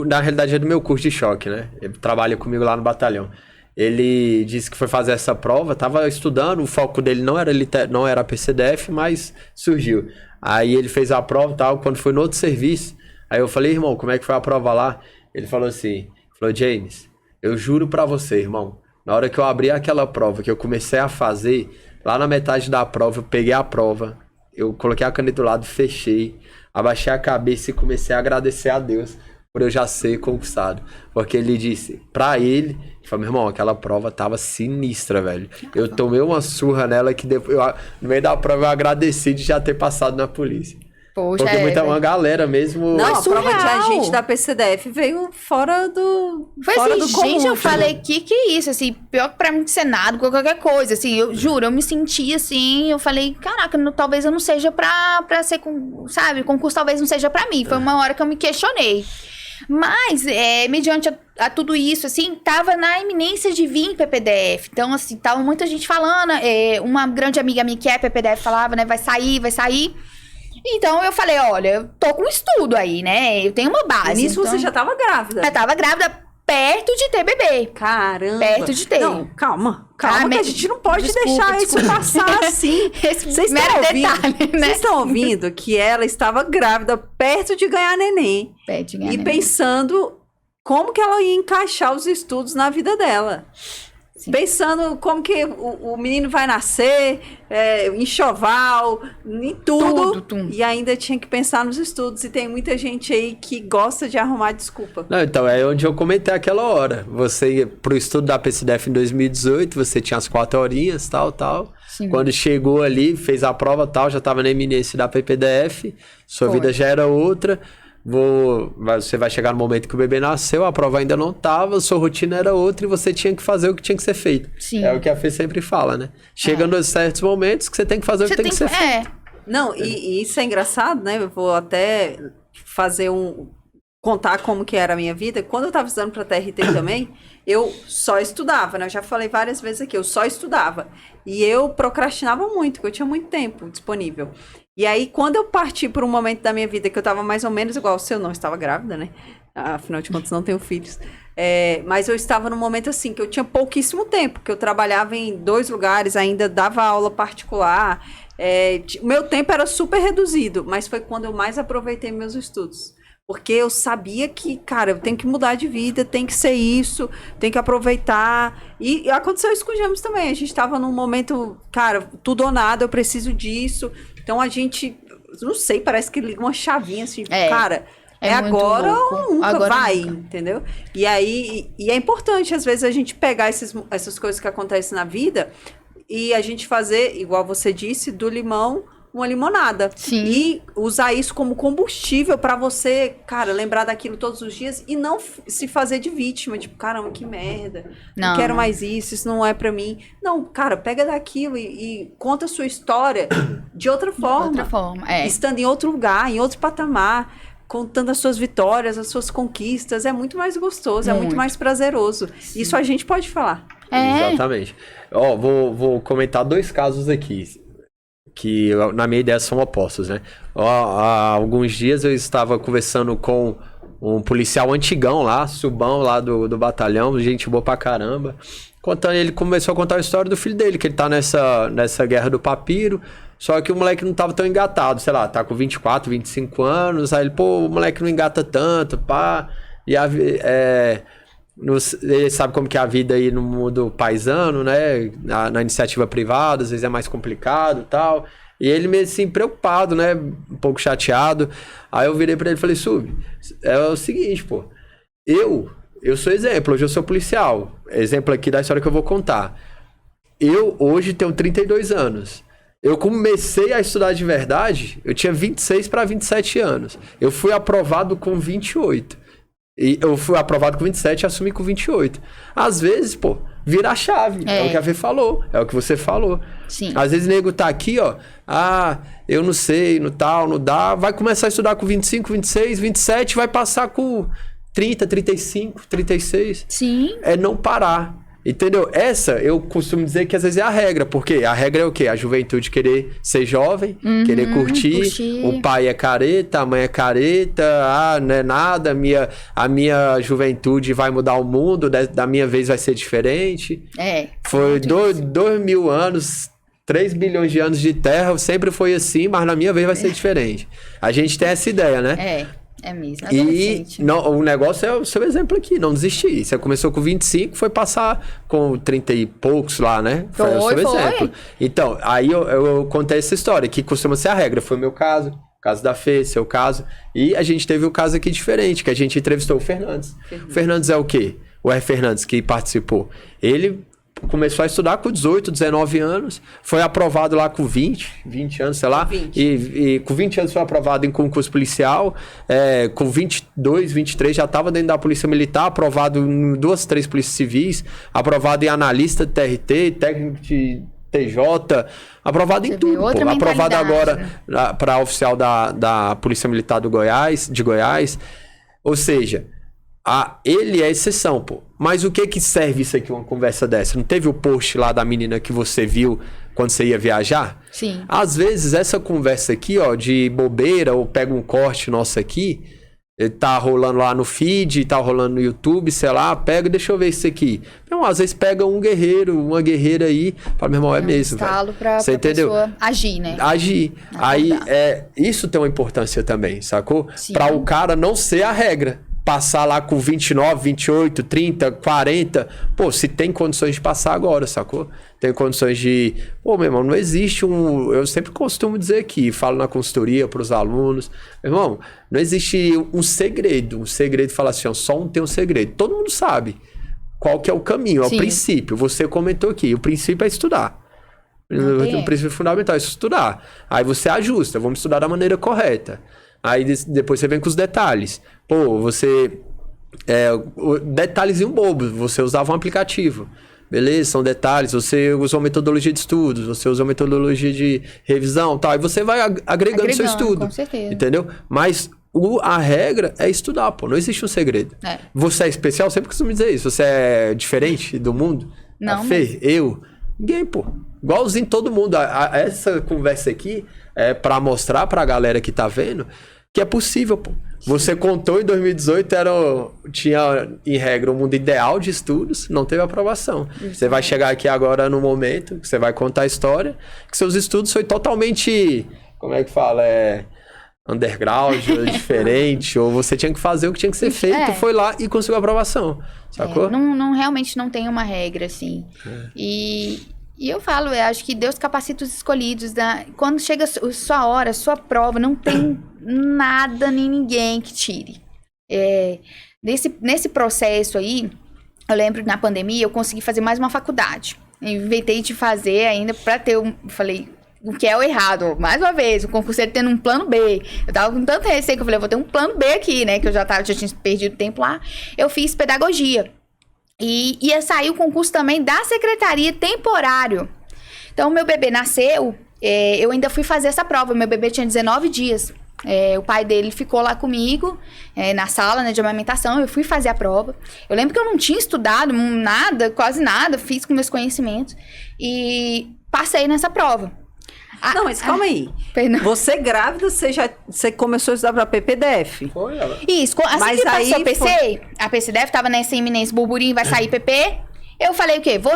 Na realidade é do meu curso de choque, né? Ele trabalha comigo lá no batalhão. Ele disse que foi fazer essa prova, tava estudando, o foco dele não era a PCDF, mas surgiu. Aí ele fez a prova e tal, quando foi no outro serviço, aí eu falei, irmão, como é que foi a prova lá? Ele falou assim, James, eu juro pra você, irmão, Na hora que eu abri aquela prova, que eu comecei a fazer, lá na metade da prova, eu peguei a prova, eu coloquei a caneta do lado, fechei, abaixei a cabeça e comecei a agradecer a Deus por eu já ser conquistado. Porque ele disse, pra ele falou, meu irmão, aquela prova tava sinistra, velho. Eu tomei uma surra nela que depois, no meio da prova eu agradeci de já ter passado na polícia. Poxa, Porque uma galera mesmo... Não, a surreal. prova de agente da PCDF veio fora do Foi fora assim, do comum, gente, eu tipo. falei, que é isso, assim, pior que pra mim de Senado, qualquer coisa, assim, eu juro, eu me senti assim, eu falei, caraca, talvez eu não seja pra ser, sabe, concurso talvez não seja pra mim, foi uma hora que eu me questionei. Mas, mediante a tudo isso, assim, tava na iminência de vir PPDF. Então, assim, tava muita gente falando, uma grande amiga minha que é PPDF falava, né, vai sair. Então, eu falei, olha, eu tô com estudo aí, né, eu tenho uma base. Nisso então, você já tava grávida. eu tava grávida perto de ter bebê. Caramba. Perto de ter. Não, calma, que a gente não pode Desculpa, deixar isso passar assim. Esse Vocês mero estão ouvindo? detalhe, né? Vocês estão ouvindo que ela estava grávida perto de ganhar neném. Perto de ganhar E neném. pensando como que ela ia encaixar os estudos na vida dela. Sim. Pensando como que o menino vai nascer, enxoval, em tudo. Tudo. E ainda tinha que pensar nos estudos. E tem muita gente aí que gosta de arrumar desculpa. Não, então, é onde eu comentei aquela hora. Você ia pro estudo da PCDF em 2018, você tinha as 4 horinhas, tal. Sim. Quando chegou ali, fez a prova, tal, já estava na iminência da PPDF, sua Foi. vida já era outra. Você vai chegar no momento que o bebê nasceu, a prova ainda não estava, sua rotina era outra e você tinha que fazer o que tinha que ser feito. Sim. É o que a Fê sempre fala, né? Chegando a certos momentos que você tem que fazer o que tem que ser feito. Não, e isso é engraçado, né? Eu vou até contar como que era a minha vida. Quando eu tava estudando pra TRT também, eu só estudava, né? Eu já falei várias vezes aqui, eu só estudava. E eu procrastinava muito, porque eu tinha muito tempo disponível. E aí, quando eu parti por um momento da minha vida que eu tava mais ou menos igual ao seu, não estava grávida, né? Afinal de contas, não tenho filhos. Mas eu estava num momento assim, que eu tinha pouquíssimo tempo, que eu trabalhava em 2 lugares, ainda dava aula particular. O meu tempo era super reduzido, mas foi quando eu mais aproveitei meus estudos. Porque eu sabia que, cara, eu tenho que mudar de vida, tem que ser isso, tem que aproveitar. E aconteceu isso com o Gêmeos também. A gente tava num momento, cara, tudo ou nada, eu preciso disso. Então a gente, não sei, parece que liga uma chavinha assim, cara, é muito agora louco. ou nunca, Agora vai, nunca. Entendeu? E aí, é importante às vezes a gente pegar essas coisas que acontecem na vida e a gente fazer, igual você disse, do limão uma limonada. Sim. E usar isso como combustível pra você, cara, lembrar daquilo todos os dias e não se fazer de vítima, tipo, caramba, que merda, não quero mais isso não é pra mim. Não, cara, pega daquilo e conta a sua história de outra forma. De outra forma, Estando em outro lugar, em outro patamar, contando as suas vitórias, as suas conquistas, é muito mais gostoso, é muito mais prazeroso. Sim. Isso a gente pode falar. Exatamente. Ó, vou comentar 2 casos aqui, que na minha ideia são opostos, né? Há alguns dias eu estava conversando com um policial antigão lá, subão lá do batalhão, gente boa pra caramba, ele começou a contar a história do filho dele, que ele tá nessa guerra do papiro, só que o moleque não tava tão engatado, sei lá, tá com 24, 25 anos, aí ele, o moleque não engata tanto, pá, e ele sabe como que é a vida aí no mundo paisano, né? Na iniciativa privada, às vezes é mais complicado e tal. E ele meio assim, preocupado, né? Um pouco chateado. Aí eu virei pra ele e falei, Sub, é o seguinte, pô. Eu sou exemplo, hoje eu sou policial. Exemplo aqui da história que eu vou contar. Eu hoje tenho 32 anos. Eu comecei a estudar de verdade, eu tinha 26 para 27 anos. Eu fui aprovado com 28. E eu fui aprovado com 27 e assumi com 28. Às vezes, pô, vira a chave. É o que a Fê falou. É o que você falou. Sim. Às vezes o nego tá aqui, ó. Eu não sei, no tal, não dá. Vai começar a estudar com 25, 26, 27, vai passar com 30, 35, 36. Sim. É não parar. Entendeu? Essa eu costumo dizer que às vezes é a regra, porque a regra é o quê? A juventude querer ser jovem, querer curtir, o pai é careta, a mãe é careta, não é nada, a minha juventude vai mudar o mundo, da minha vez vai ser diferente. Foi 2.000 anos, 3 bilhões de anos de terra, sempre foi assim, mas na minha vez vai ser diferente. A gente tem essa ideia, né? É mesmo, E adolescente. o negócio é o seu exemplo aqui, não desistir. Você começou com 25, foi passar com 30 e poucos lá, né? Foi o seu exemplo. Então, aí eu contei essa história, que costuma ser a regra. Foi o meu caso, o caso da Fê, seu caso. E a gente teve um caso aqui diferente, que a gente entrevistou o Fernandes. O Fernandes é o quê? O R. Fernandes, que participou. Ele começou a estudar com 18, 19 anos, foi aprovado lá com 20 anos, sei lá, 20. E com 20 anos foi aprovado em concurso policial, com 22, 23 já estava dentro da Polícia Militar, aprovado em 2, 3 polícias civis, aprovado em analista de TRT, técnico de TJ, aprovado em tudo, pô. Aprovado agora para oficial da Polícia Militar de Goiás, ou seja... ele é exceção, pô. Mas o que serve isso aqui, uma conversa dessa? Não teve o post lá da menina que você viu quando você ia viajar? Sim. Às vezes, essa conversa aqui, ó, de bobeira, ou pega um corte nosso aqui, tá rolando lá no feed, tá rolando no YouTube, sei lá, pega, deixa eu ver isso aqui. Então, às vezes pega um guerreiro, uma guerreira aí, fala, meu irmão, é mesmo, velho. Você entendeu? Pessoa agir, né? Agir. Aí, isso tem uma importância também, sacou? Sim. Pra o cara não ser a regra. Passar lá com 29, 28, 30, 40. Pô, se tem condições de passar agora, sacou? Tem condições de... Pô, meu irmão, não existe um... Eu sempre costumo dizer aqui, falo na consultoria para os alunos. Meu irmão, não existe um segredo. Um segredo fala assim, ó, só um tem um segredo. Todo mundo sabe qual que é o caminho, é o princípio. Você comentou aqui, o princípio é estudar. O princípio fundamental é estudar. Aí você ajusta, vamos estudar da maneira correta. Aí depois você vem com os detalhes. Pô, você... detalhezinho bobo. Você usava um aplicativo. Beleza, são detalhes. Você usou metodologia de estudos. Você usou metodologia de revisão. Tal. E você vai agregando seu estudo. Com certeza. Entendeu? Mas a regra é estudar, pô. Não existe um segredo. Você é especial? Sempre costumo dizer isso. Você é diferente do mundo? Não. A Fê, eu... Ninguém, pô. Igualzinho todo mundo. Essa conversa aqui é pra mostrar pra galera que tá vendo que é possível, pô. Você contou em 2018, tinha, em regra, um mundo ideal de estudos, não teve aprovação. Você vai chegar aqui agora no momento que você vai contar a história, que seus estudos foi totalmente, como é que fala? Underground, diferente, ou você tinha que fazer o que tinha que ser feito, foi lá e conseguiu a aprovação, sacou? Realmente não tem uma regra, assim. E eu falo, eu acho que Deus capacita os escolhidos. Quando chega a sua hora, a sua prova, não tem nada nem ninguém que tire. Nesse processo aí, eu lembro que na pandemia eu consegui fazer mais uma faculdade. Eu inventei de fazer ainda pra ter falei, o que é o errado? Mais uma vez, o concurseiro tendo um plano B. Eu tava com tanto receio que eu falei, eu vou ter um plano B aqui, né? Que eu já tinha perdido tempo lá. Eu fiz pedagogia. E ia sair o concurso também da secretaria temporário. Então, meu bebê nasceu, eu ainda fui fazer essa prova. Meu bebê tinha 19 dias. O pai dele ficou lá comigo, na sala, né, de amamentação. Eu fui fazer a prova. Eu lembro que eu não tinha estudado nada, quase nada. Fiz com meus conhecimentos. E passei nessa prova. Não, mas calma aí. Perdão. Você grávida, você começou a estudar pra PPDF. Foi ela. Isso, assim Mas que passou aí a PC, a PCDF tava nessa iminência burburinho, vai sair PP. Eu falei o quê? Vou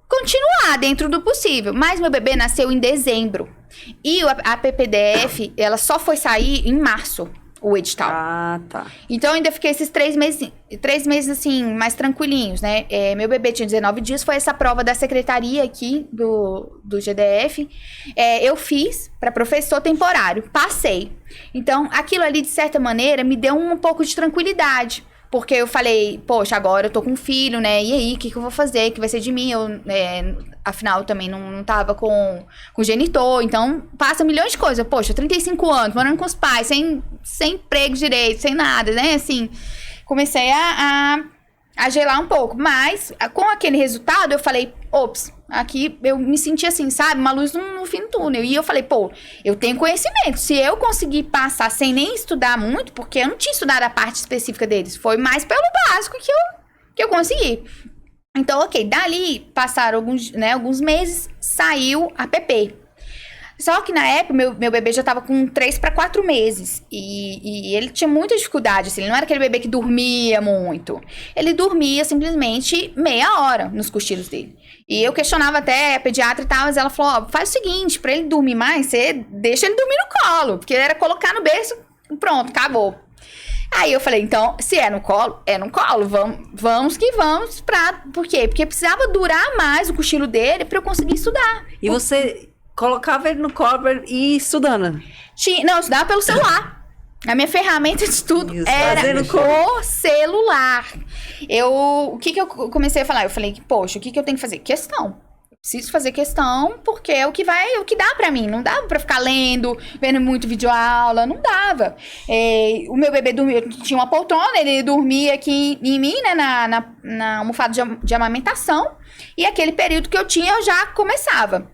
continuar dentro do possível. Mas meu bebê nasceu em dezembro. E a PPDF, ela só foi sair em março, o edital. Ah, tá. Então, eu ainda fiquei esses 3 meses, assim, mais tranquilinhos, né? Meu bebê tinha 19 dias, foi essa prova da secretaria aqui, do GDF. Eu fiz para professor temporário, passei. Então, aquilo ali, de certa maneira, me deu um pouco de tranquilidade. Porque eu falei, poxa, agora eu tô com um filho, né? E aí, o que eu vou fazer? O que vai ser de mim? Afinal, também não tava com genitor. Então, passa milhões de coisas. Poxa, 35 anos, morando com os pais, sem emprego direito, sem nada, né? Assim, comecei a gelar um pouco. Mas, com aquele resultado, eu falei, ops, aqui eu me senti assim, sabe? Uma luz no fim do túnel. E eu falei, pô, eu tenho conhecimento. Se eu conseguir passar sem nem estudar muito, porque eu não tinha estudado a parte específica deles. Foi mais pelo básico que eu consegui. Então, ok, dali passaram alguns meses, saiu a PP. Só que na época, meu bebê já tava com 3 para 4 meses. E ele tinha muita dificuldade, assim. Ele não era aquele bebê que dormia muito. Ele dormia simplesmente meia hora nos cochilos dele. E eu questionava até a pediatra e tal, mas ela falou, faz o seguinte, pra ele dormir mais, você deixa ele dormir no colo. Porque era colocar no berço, pronto, acabou. Aí eu falei, então, se é no colo, vamos que vamos. Por quê? Porque precisava durar mais o cochilo dele pra eu conseguir estudar. E você colocava ele no colo e ir estudando? Não, eu estudava pelo celular. A minha ferramenta de estudo era o celular. O que eu comecei a falar? Eu falei, poxa, o que eu tenho que fazer? Questão. Preciso fazer questão, porque é o que dá pra mim. Não dava pra ficar lendo, vendo muito videoaula, não dava. O meu bebê dormia, tinha uma poltrona, ele dormia aqui em mim, né, na almofada de amamentação. E aquele período que eu tinha, eu já começava.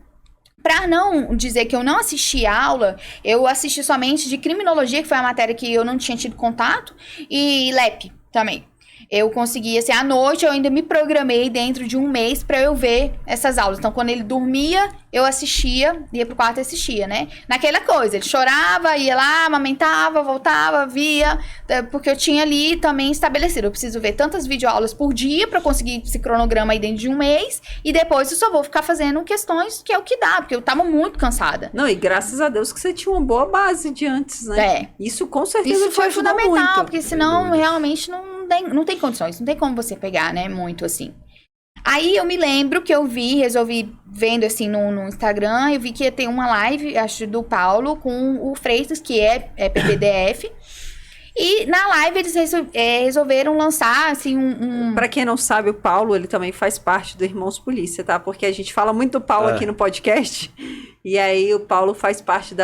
Pra não dizer que eu não assisti aula, eu assisti somente de criminologia, que foi a matéria que eu não tinha tido contato, e LEP também. Eu consegui, assim, à noite eu ainda me programei dentro de um mês pra eu ver essas aulas. Então, quando ele dormia, eu assistia, ia pro quarto e assistia, né? Naquela coisa, ele chorava, ia lá, amamentava, voltava, via, porque eu tinha ali também estabelecido. Eu preciso ver tantas videoaulas por dia pra conseguir esse cronograma aí dentro de um mês, e depois eu só vou ficar fazendo questões que é o que dá, porque eu tava muito cansada. Não, e graças a Deus que você tinha uma boa base de antes, né? Isso com certeza isso foi fundamental, muito. Porque senão realmente não tem condições, não tem como você pegar, né, muito assim. Aí eu me lembro que eu resolvi vendo assim no Instagram, eu vi que ia ter uma live, acho, do Paulo com o Freitas, que é PPDF. E na live eles resolveram lançar, assim, Pra quem não sabe, o Paulo, ele também faz parte do Irmãos Polícia, tá? Porque a gente fala muito do Paulo aqui no podcast. E aí o Paulo faz parte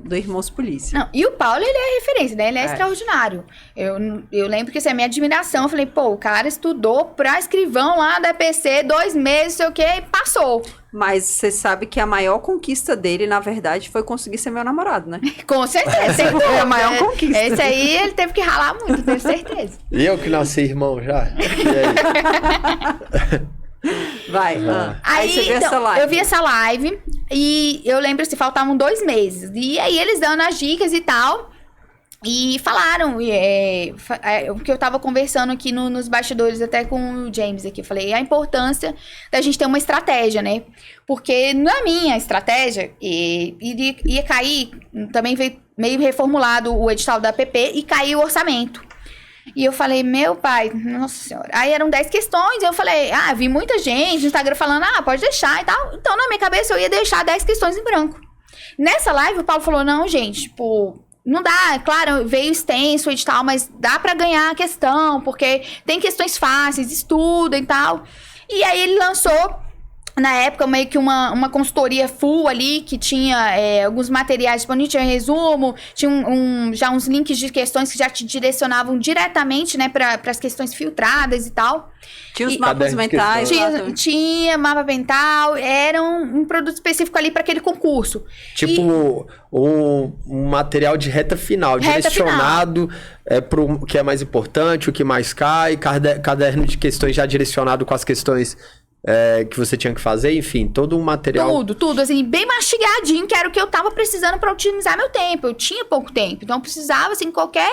do Irmãos Polícia. Não, e o Paulo, ele é referência, né? Ele é extraordinário. Eu lembro que isso é a minha admiração. Eu falei, pô, o cara estudou pra escrivão lá da EPC 2 meses, sei o quê, e passou. Mas você sabe que a maior conquista dele, na verdade, foi conseguir ser meu namorado, né? Com certeza, sem dúvida. Foi a maior conquista. Esse aí, ele teve que ralar muito, tenho certeza. E eu que nasci irmão já? E aí? Vai. Aí você viu essa live. Eu vi essa live e eu lembro assim, faltavam 2 meses. E aí eles dando as dicas e tal. E falaram, o que eu tava conversando aqui nos bastidores até com o James aqui. Eu falei, a importância da gente ter uma estratégia, né? Porque na minha estratégia, ia cair, também veio meio reformulado o edital da APP e caiu o orçamento. E eu falei, meu pai, nossa senhora. Aí eram 10 questões, e eu falei, vi muita gente no Instagram falando, pode deixar e tal. Então, na minha cabeça, eu ia deixar 10 questões em branco. Nessa live, o Paulo falou, não, gente, tipo, não dá. Claro, veio extenso o edital, mas dá pra ganhar a questão, porque tem questões fáceis, estuda e tal. E aí, ele lançou, na época, meio que uma consultoria full ali, que tinha alguns materiais disponíveis, tinha resumo, tinha já uns links de questões que já te direcionavam diretamente, né, para as questões filtradas e tal. Tinha os mapas mentais. Tinha mapa mental, era um produto específico ali para aquele concurso. Tipo, um material de reta final, direcionado para o que é mais importante, o que mais cai, caderno de questões já direcionado com as questões que você tinha que fazer, enfim, todo um material. Tudo, assim, bem mastigadinho, que era o que eu tava precisando pra otimizar meu tempo. Eu tinha pouco tempo, então eu precisava, assim, qualquer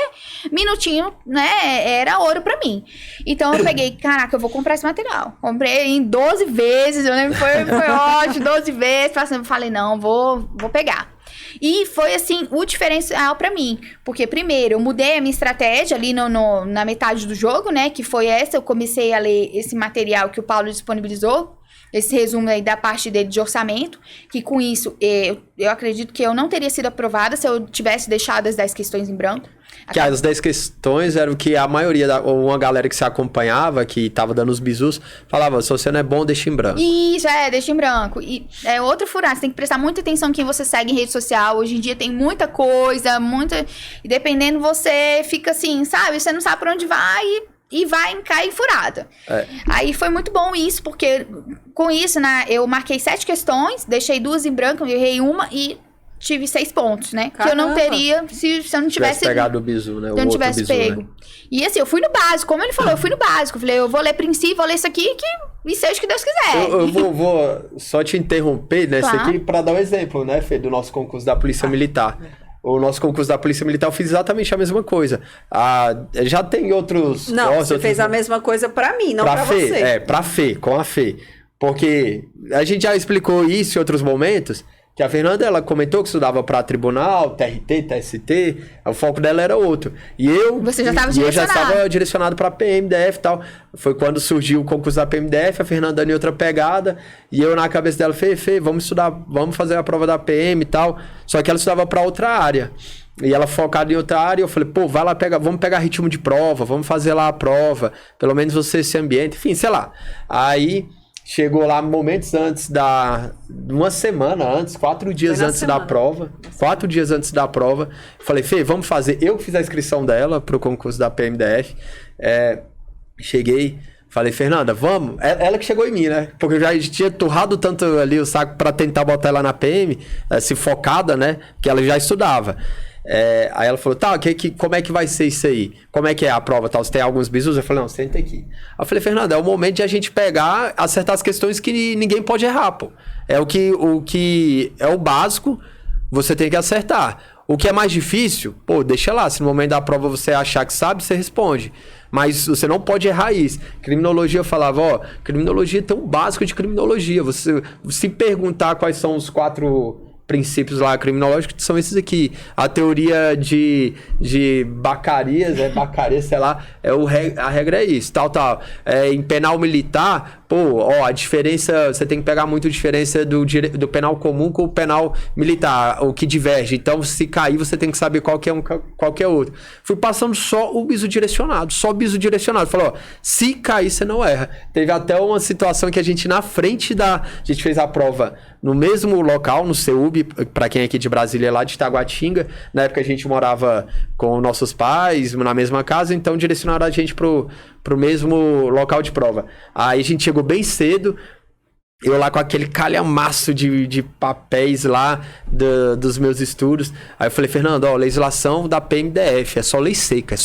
minutinho, né, era ouro pra mim. Então eu peguei, caraca, eu vou comprar esse material. Comprei em 12 vezes, eu lembro, foi ótimo, 12 vezes, falei, não, vou pegar. E foi, assim, o diferencial pra mim. Porque, primeiro, eu mudei a minha estratégia ali na metade do jogo, né? Que foi essa. Eu comecei a ler esse material que o Paulo disponibilizou. Esse resumo aí da parte dele de orçamento. Que, com isso, eu acredito que eu não teria sido aprovada se eu tivesse deixado as 10 questões em branco. Que as 10 questões eram o que a maioria, ou uma galera que se acompanhava, que tava dando os bizus, falava, se você não é bom, deixa em branco. Isso, deixa em branco. E é outra furada, você tem que prestar muita atenção em quem você segue em rede social. Hoje em dia tem muita coisa, e dependendo você fica assim, sabe? Você não sabe pra onde vai e vai cair furada. Aí foi muito bom isso, porque com isso, né, eu marquei 7 questões, deixei 2 em branco, eu errei uma e tive 6 pontos, né? Caramba. Que eu não teria se eu não tivesse pegado o bizu, né? Se eu não tivesse pego. Né? E assim, eu fui no básico. Como ele falou, eu fui no básico. Eu falei, eu vou ler princípio, vou ler isso aqui, e seja o que Deus quiser. Eu vou só te interromper nessa aqui pra dar um exemplo, né, Fê, do nosso concurso da Polícia Militar. O nosso concurso da Polícia Militar, eu fiz exatamente a mesma coisa. Já tem outros... Não, você fez a mesma coisa pra mim, não pra Fê, você. Pra Fê, com a Fê. Porque a gente já explicou isso em outros momentos, Que a Fernanda, ela comentou que estudava para tribunal, TRT, TST, o foco dela era outro. E eu... Você já estava direcionado? Eu já estava direcionado para PMDF e tal. Foi quando surgiu o concurso da PMDF, a Fernanda em outra pegada, e eu na cabeça dela, Fê, vamos estudar, vamos fazer a prova da PM e tal. Só que ela estudava para outra área. E ela focada em outra área, eu falei, pô, vai lá, vamos pegar ritmo de prova, vamos fazer lá a prova, pelo menos você se ambiente, enfim, sei lá. Aí... Chegou lá momentos antes uma semana antes, 4 dias antes da prova. 4 dias antes da prova. Falei, Fê, vamos fazer. Eu que fiz a inscrição dela pro concurso da PMDF. Cheguei, falei, Fernanda, vamos. Ela que chegou em mim, né? Porque eu já tinha turrado tanto ali o saco pra tentar botar ela na PM, se focada, né? Que ela já estudava. Aí ela falou, tá, como é que vai ser isso aí? Como é que é a prova? Tal? Você tem alguns bisus? Eu falei, não, senta aqui. Aí eu falei, Fernanda, é o momento de a gente pegar, acertar as questões que ninguém pode errar, pô. É o que é o básico, você tem que acertar. O que é mais difícil, pô, deixa lá. Se no momento da prova você achar que sabe, você responde. Mas você não pode errar isso. Criminologia, eu falava, criminologia tem um básico de criminologia. Você se perguntar quais são os 4... princípios lá criminológicos são esses aqui. A teoria de Bacarias, Bacarias, sei lá, a regra é isso, tal. Em penal militar, a diferença, você tem que pegar muito a diferença do penal comum com o penal militar, o que diverge. Então, se cair, você tem que saber qual que é outro. Fui passando só o bisu direcionado, Falou, se cair, você não erra. Teve até uma situação que a gente, na frente a gente fez a prova no mesmo local, no CEUB, para quem é aqui de Brasília, lá de Taguatinga. Na época a gente morava com nossos pais, na mesma casa, então direcionaram a gente pro mesmo local de prova. Aí a gente chegou bem cedo, eu lá com aquele calhamaço de papéis lá dos meus estudos. Aí eu falei, Fernando, legislação da PMDF, é só lei seca.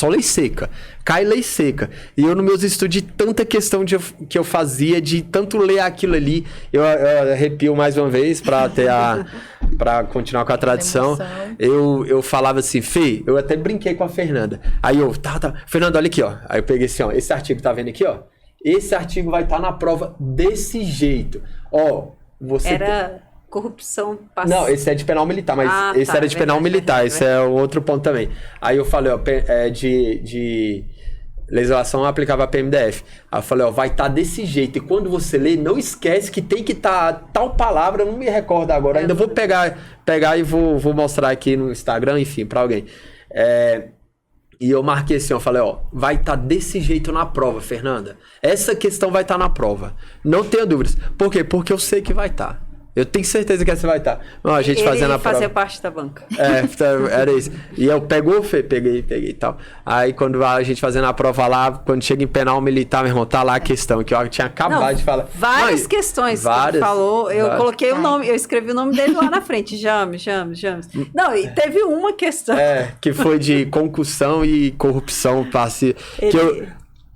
Cai lei seca. E eu, nos meus estudos, de tanta questão que eu fazia, de tanto ler aquilo ali, eu arrepio mais uma vez pra continuar com a tradição. Eu falava assim, Fê, eu até brinquei com a Fernanda. Aí eu, Fernanda, olha aqui, ó. Aí eu peguei assim, ó, esse artigo, tá vendo aqui, ó? Esse artigo vai estar na prova desse jeito. Corrupção passiva. Não, esse é de penal militar, mas esse era de penal militar. Esse é outro ponto também. Aí eu falei, de legislação aplicável à PMDF. Aí eu falei, vai estar desse jeito. E quando você lê, não esquece que tem que estar tal palavra, eu não me recordo agora. Ainda vou pegar e vou mostrar aqui no Instagram, enfim, para alguém. E eu marquei assim, eu falei, vai estar desse jeito na prova, Fernanda. Essa questão vai estar na prova. Não tenha dúvidas. Por quê? Porque eu sei que vai estar. Eu tenho certeza que essa vai estar. A gente fazendo a prova. Ele fazia parte da banca. Era isso. E eu peguei e tal. Aí quando a gente fazendo a prova lá, quando chega em penal militar, meu irmão, tá lá a questão que eu tinha acabado de falar. Várias questões que ele falou. Eu coloquei o nome, eu escrevi o nome dele lá na frente. James. Não, e teve uma questão. Que foi de concussão e corrupção passiva.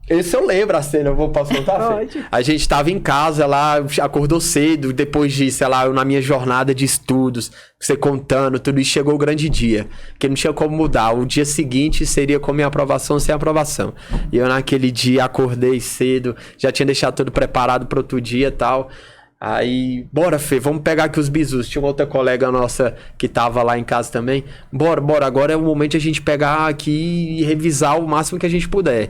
Esse eu lembro a cena, posso contar? Pode. A gente tava em casa lá, acordou cedo, depois de, sei lá, na minha jornada de estudos, você contando tudo, e chegou o grande dia, que não tinha como mudar. O dia seguinte seria com minha aprovação ou sem aprovação. E eu naquele dia acordei cedo, já tinha deixado tudo preparado para outro dia e tal. Aí, bora, Fê, vamos pegar aqui os bisus. Tinha uma outra colega nossa que tava lá em casa também. Bora, agora é o momento de a gente pegar aqui e revisar o máximo que a gente puder.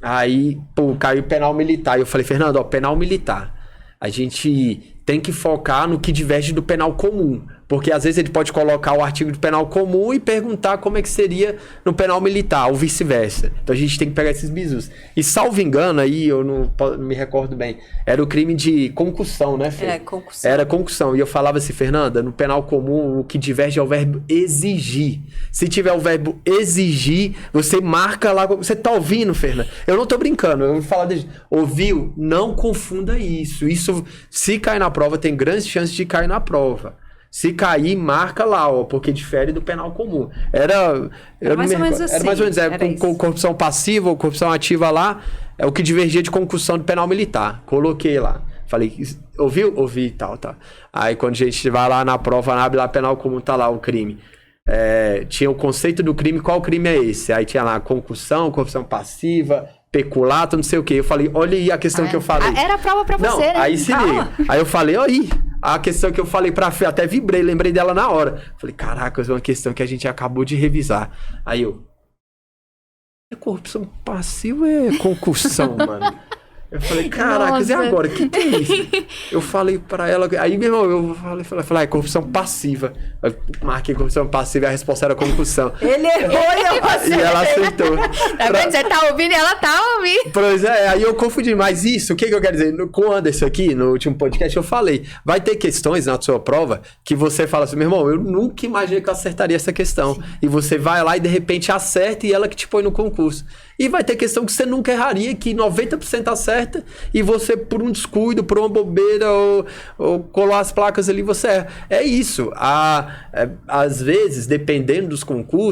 Aí, caiu penal militar. E eu falei, Fernando, penal militar. A gente tem que focar no que diverge do penal comum. Porque às vezes ele pode colocar o artigo do penal comum e perguntar como é que seria no penal militar, ou vice-versa. Então a gente tem que pegar esses bisus. E salvo engano, aí eu não me recordo bem, era o crime de concussão, né, Fê? Concussão. Era concussão. E eu falava assim, Fernanda, no penal comum o que diverge é o verbo exigir. Se tiver o verbo exigir, você marca lá. Você tá ouvindo, Fernanda? Eu não tô brincando, eu vou falar ouviu? Não confunda isso. Isso, se cair na prova, tem grandes chances de cair na prova. Se cair, marca lá, porque difere do penal comum. Era mais ou menos assim. Era mais ou menos, com corrupção passiva ou corrupção ativa lá, é o que divergia de concussão do penal militar. Coloquei lá. Falei, ouviu? Ouvi e tal. Aí quando a gente vai lá na prova, abre lá penal comum, tá lá o crime. Tinha o conceito do crime, qual crime é esse? Aí tinha lá concussão, corrupção passiva, peculato, não sei o quê. Eu falei, olha aí a questão que eu falei. Era a prova pra você, né? Aí se liga. Aí eu falei, olha aí, a questão que eu falei pra Fê, até vibrei, lembrei dela na hora. Falei, caraca, é uma questão que a gente acabou de revisar. Aí eu... É corrupção passiva ou é concussão, mano? Eu falei, caraca, e agora? O que é isso? Eu falei pra ela... Aí, meu irmão, eu falei, é corrupção passiva. Eu marquei corrupção passiva e a resposta era concussão. Ele errou e ela aceitou. Tá vendo? Você tá ouvindo e ela tá ouvindo. Pois é, aí eu confundi. Mas isso, o que eu quero dizer? Com o Anderson aqui, no último podcast, eu falei, vai ter questões na sua prova que você fala assim, meu irmão, eu nunca imaginei que eu acertaria essa questão. Sim. E você vai lá e de repente acerta e ela que te põe no concurso. E vai ter questão que você nunca erraria, que 90% acerta, e você, por um descuido, por uma bobeira, ou colar as placas ali, você erra. É isso. Às vezes, dependendo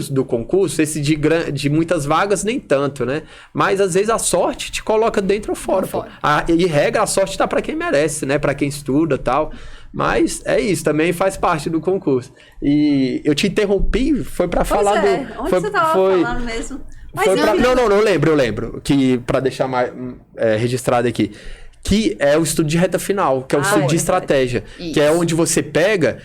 do concurso, esse de muitas vagas, nem tanto, né? Mas, às vezes, a sorte te coloca dentro ou fora. E regra, a sorte tá para quem merece, né? Para quem estuda e tal. Mas é isso, também faz parte do concurso. E eu te interrompi, foi para falar do... Onde você tava falando mesmo? Eu lembro. Que, para deixar mais registrado aqui, que é o estudo de reta final, que é o estudo de estratégia. Isso. Que é onde você pega,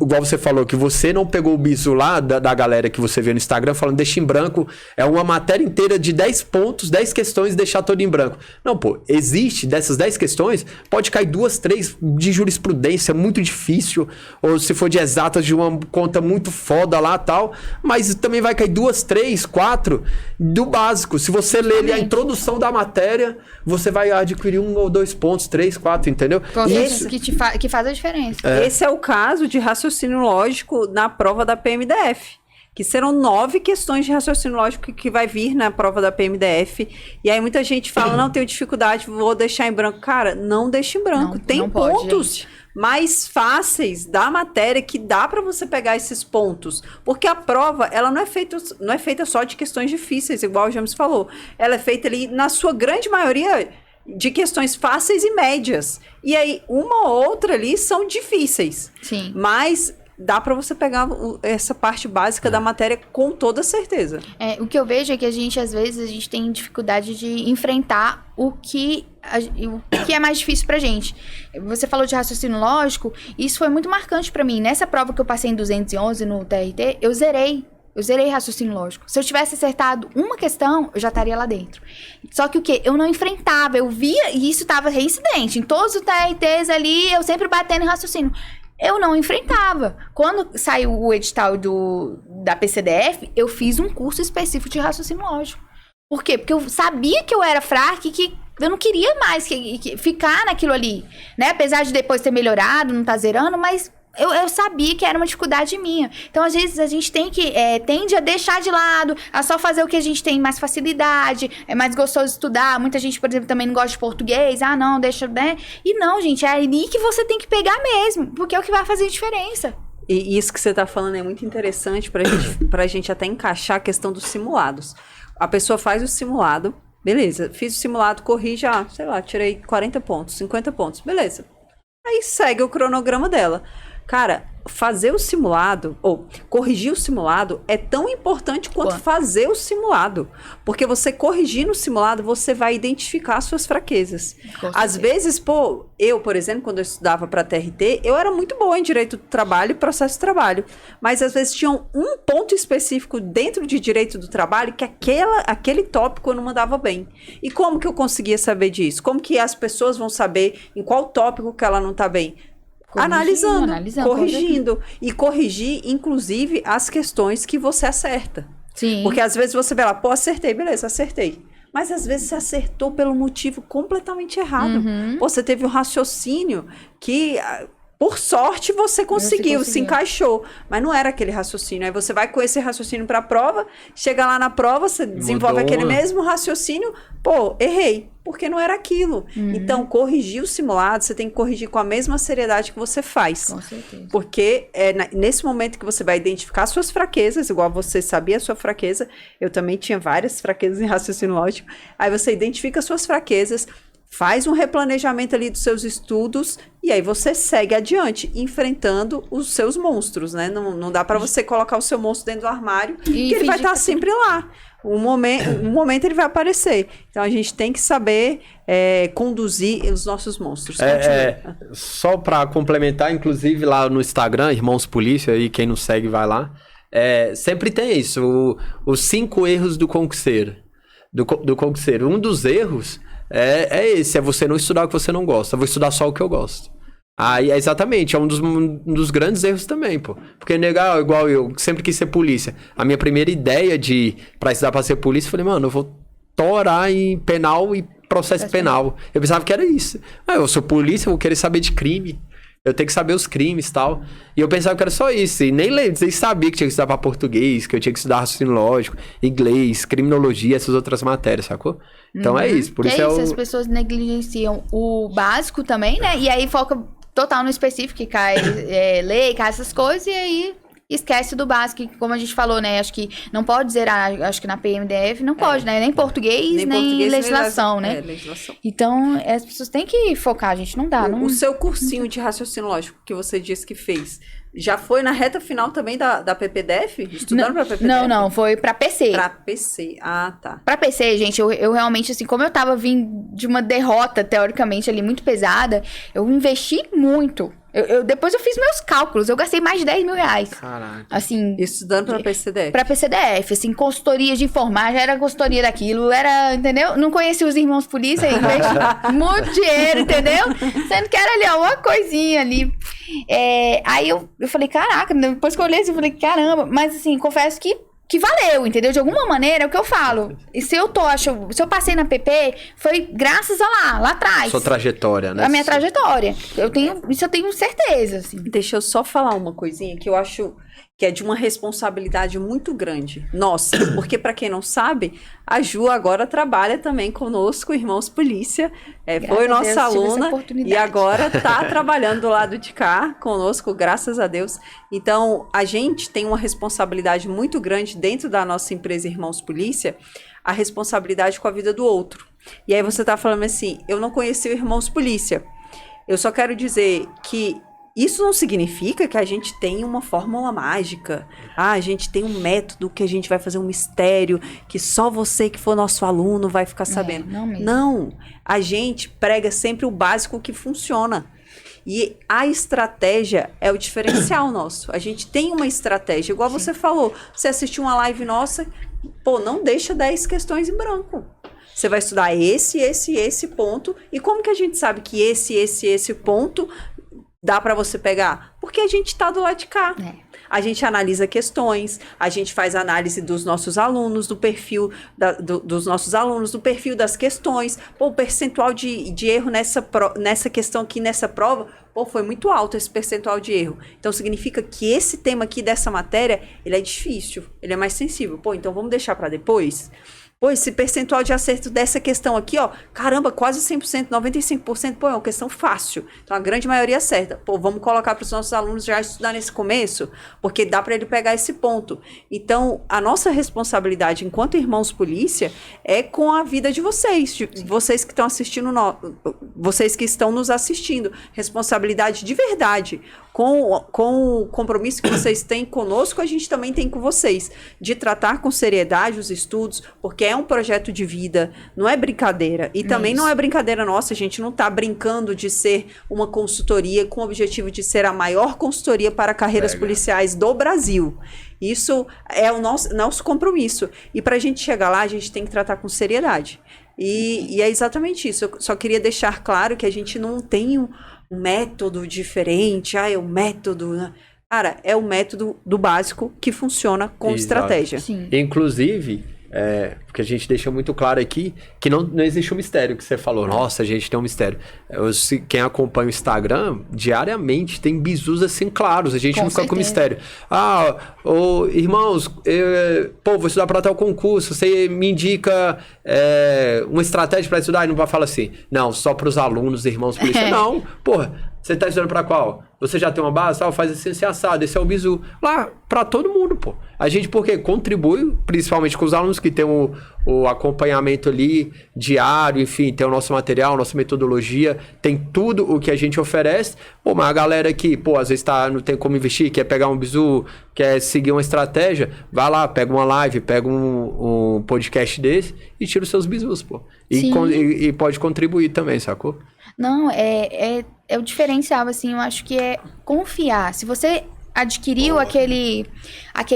igual você falou, que você não pegou o bizu lá da galera que você vê no Instagram falando deixa em branco, é uma matéria inteira de 10 pontos, 10 questões e deixar todo em branco. Não, pô, existe dessas 10 questões, pode cair 2, 3 de jurisprudência, muito difícil, ou se for de exatas, de uma conta muito foda lá e tal, mas também vai cair 2, 3, 4 do básico. Se você ler ali a introdução da matéria, você vai adquirir 1 ou 2 pontos, 3, 4, entendeu? Isso que faz a diferença. Esse é o caso de raciocínio lógico na prova da PMDF. Que serão 9 questões de raciocínio lógico que vai vir na prova da PMDF. E aí muita gente fala, não, tenho dificuldade, vou deixar em branco. Cara, não deixa em branco. Tem pontos mais fáceis da matéria que dá para você pegar esses pontos. Porque a prova, ela não é feita só de questões difíceis, igual o James falou. Ela é feita ali, na sua grande maioria, de questões fáceis e médias. E aí, uma ou outra ali são difíceis. Sim. Mas dá para você pegar essa parte básica da matéria com toda certeza. O que eu vejo é que às vezes, a gente tem dificuldade de enfrentar o que é mais difícil pra gente. Você falou de raciocínio lógico, isso foi muito marcante pra mim. Nessa prova que eu passei em 211 no TRT, eu zerei raciocínio lógico. Se eu tivesse acertado uma questão, eu já estaria lá dentro. Só que o quê? Eu não enfrentava, eu via, e isso estava reincidente. Em todos os TRTs ali, eu sempre batendo em raciocínio. Eu não enfrentava. Quando saiu o edital da PCDF, eu fiz um curso específico de raciocínio lógico. Por quê? Porque eu sabia que eu era fraca e que eu não queria mais que ficar naquilo ali, né? Apesar de depois ter melhorado, não tá zerando, mas eu sabia que era uma dificuldade minha. Então, às vezes, a gente tende a deixar de lado, a só fazer o que a gente tem mais facilidade, é mais gostoso estudar. Muita gente, por exemplo, também não gosta de português. Ah, não, deixa, né? E não, gente, é ali que você tem que pegar mesmo, porque é o que vai fazer diferença. E isso que você tá falando é muito interessante pra gente até encaixar a questão dos simulados. A pessoa faz o simulado, beleza, fiz o simulado, corri já, sei lá, tirei 40 pontos, 50 pontos, beleza. Aí segue o cronograma dela. Cara, fazer o simulado, ou corrigir o simulado, é tão importante quanto fazer o simulado. Porque você corrigir no simulado, você vai identificar as suas fraquezas. Às vezes, eu, por exemplo, quando eu estudava para TRT, eu era muito boa em direito do trabalho e processo de trabalho. Mas, às vezes, tinha um ponto específico dentro de direito do trabalho que aquele tópico eu não mandava bem. E como que eu conseguia saber disso? Como que as pessoas vão saber em qual tópico que ela não está bem? Analisando, corrigindo. E corrigir, inclusive, as questões que você acerta. Sim. Porque às vezes você vê lá, acertei, beleza, acertei. Mas às vezes você acertou pelo motivo completamente errado. Você teve um raciocínio que, por sorte, você conseguiu, se encaixou. Mas não era aquele raciocínio. Aí você vai com esse raciocínio para a prova, chega lá na prova, você desenvolve aquele mesmo raciocínio, errei. Porque não era aquilo. Então, corrigir o simulado, você tem que corrigir com a mesma seriedade que você faz. Com certeza. Porque nesse momento que você vai identificar suas fraquezas, igual você sabia a sua fraqueza, eu também tinha várias fraquezas em raciocínio lógico. Aí você identifica suas fraquezas, faz um replanejamento ali dos seus estudos e aí você segue adiante, enfrentando os seus monstros, né? Não dá para você colocar o seu monstro dentro do armário, que ele vai estar sempre lá. Um momento ele vai aparecer. Então a gente tem que saber conduzir os nossos monstros. Só para complementar, inclusive lá no Instagram, Irmãos Polícia, aí quem não segue vai lá. Sempre tem isso, os 5 erros do concurseiro. Do concurseiro. Um dos erros esse, é você não estudar o que você não gosta. Eu vou estudar só o que eu gosto. Aí, exatamente, é um dos grandes erros também, pô. Porque negar, igual eu, sempre quis ser polícia. A minha primeira ideia pra estudar pra ser polícia, eu falei, mano, eu vou torar em penal e processo penal. Eu pensava que era isso. Eu sou polícia, eu vou querer saber de crime. Eu tenho que saber os crimes e tal. E eu pensava que era só isso. E nem sabia que tinha que estudar pra português, que eu tinha que estudar raciocínio lógico, inglês, criminologia, essas outras matérias, sacou? Então é isso. Por isso as pessoas negligenciam o básico também, né? E aí foca total no específico, que cai lei, cai essas coisas, e aí esquece do básico, que, como a gente falou, né? Acho que não pode zerar, acho que na PMDF não pode, né? Nem português, nem legislação, né? Legislação. Então, as pessoas têm que focar, gente, não dá. O seu cursinho de raciocínio lógico, que você disse que fez, já foi na reta final também da PPDF? Estudando pra PPDF? Não, foi pra PC. Pra PC, tá. Pra PC, gente, eu realmente, assim, como eu tava vindo de uma derrota, teoricamente, ali, muito pesada, eu investi muito. Depois eu fiz meus cálculos, eu gastei mais de 10 mil reais. Caraca. Assim, estudando pra PCDF? Pra PCDF, assim, consultoria de informática, era consultoria daquilo, entendeu? Não conhecia os irmãos polícia, investi muito dinheiro, entendeu? Sendo que era ali, ó, uma coisinha ali. Aí eu falei, caraca, depois que eu olhei, eu falei, caramba, mas assim, confesso que valeu, entendeu? De alguma maneira, é o que eu falo. E se eu passei na PP, foi graças a lá atrás. Sua trajetória, né? A minha trajetória. Isso eu tenho certeza, assim. Deixa eu só falar uma coisinha que eu acho que é de uma responsabilidade muito grande. Nossa, porque para quem não sabe, a Ju agora trabalha também conosco, Irmãos Polícia. Foi nossa aluna e agora tá trabalhando do lado de cá conosco, graças a Deus. Então, a gente tem uma responsabilidade muito grande dentro da nossa empresa Irmãos Polícia, a responsabilidade com a vida do outro. E aí você tá falando assim, eu não conheci o Irmãos Polícia. Eu só quero dizer que isso não significa que a gente tem uma fórmula mágica. A gente tem um método que a gente vai fazer um mistério, que só você que for nosso aluno vai ficar sabendo. Não, a gente prega sempre o básico que funciona. E a estratégia é o diferencial nosso. A gente tem uma estratégia, igual você falou. Você assistiu uma live nossa, não deixa 10 questões em branco. Você vai estudar esse ponto. E como que a gente sabe que esse ponto dá para você pegar? Porque a gente tá do lado de cá. A gente analisa questões, a gente faz análise dos nossos alunos, do perfil dos nossos alunos, do perfil das questões. O percentual de erro nessa questão aqui, nessa prova, foi muito alto esse percentual de erro. Então, significa que esse tema aqui dessa matéria, ele é difícil, ele é mais sensível. Então vamos deixar para depois? Esse percentual de acerto dessa questão aqui, caramba, quase 100%, 95%, é uma questão fácil. Então, a grande maioria acerta. Vamos colocar para os nossos alunos já estudar nesse começo, porque dá para ele pegar esse ponto. Então, a nossa responsabilidade enquanto irmãos polícia é com a vida de vocês, vocês que estão assistindo, vocês que estão nos assistindo. Responsabilidade de verdade. Com o compromisso que vocês têm conosco, a gente também tem com vocês, de tratar com seriedade os estudos, porque é um projeto de vida, não é brincadeira. E também não é brincadeira nossa, a gente não está brincando de ser uma consultoria com o objetivo de ser a maior consultoria para carreiras policiais do Brasil. Isso é o nosso compromisso. E para a gente chegar lá, a gente tem que tratar com seriedade. E é exatamente isso. Eu só queria deixar claro que a gente não tem um método diferente, é o método, né? Cara, é o método do básico que funciona com estratégia. Sim. Inclusive, porque a gente deixa muito claro aqui que não existe um mistério que você falou. Nossa, a gente tem um mistério. Quem acompanha o Instagram, diariamente tem bizus assim claros. A gente não fica com mistério. Irmãos, vou estudar para tal concurso. Você me indica uma estratégia para estudar? E não vai falar assim, não, só para os alunos, irmãos polícia. Não, você tá estudando para qual? você já tem uma base, faz assim, assado, esse é o bizu. Lá, pra todo mundo, pô. A gente, porque contribui, principalmente com os alunos que tem o acompanhamento ali, diário, enfim, tem o nosso material, nossa metodologia, tem tudo o que a gente oferece. Pô, mas a galera que, pô, às vezes não tem como investir, quer pegar um bizu, quer seguir uma estratégia, vai lá, pega uma live, pega um podcast desse e tira os seus bizus, pô. E pode contribuir também, sacou? Não, é o diferencial, assim, eu acho que é confiar. Se você adquiriu aquele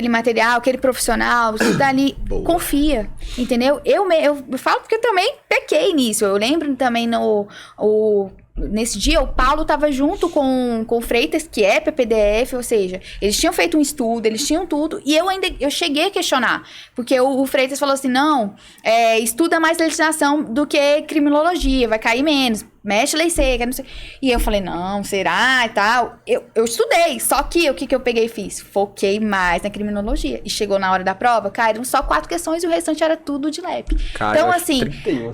material, aquele profissional, você tá ali, confia, entendeu? Eu falo porque eu também pequei nisso. Eu lembro também nesse dia, o Paulo estava junto com o Freitas, que é PPDF, ou seja, eles tinham feito um estudo, eles tinham tudo, e eu cheguei a questionar, porque o Freitas falou assim, não, estuda mais legislação do que criminologia, vai cair menos, mexe lei seca, não sei. E eu falei, não, será e tal? Eu estudei, só que o que eu peguei e fiz? Foquei mais na criminologia. E chegou na hora da prova, caíram só 4 questões e o restante era tudo de LEP. Cara, então, assim, 31,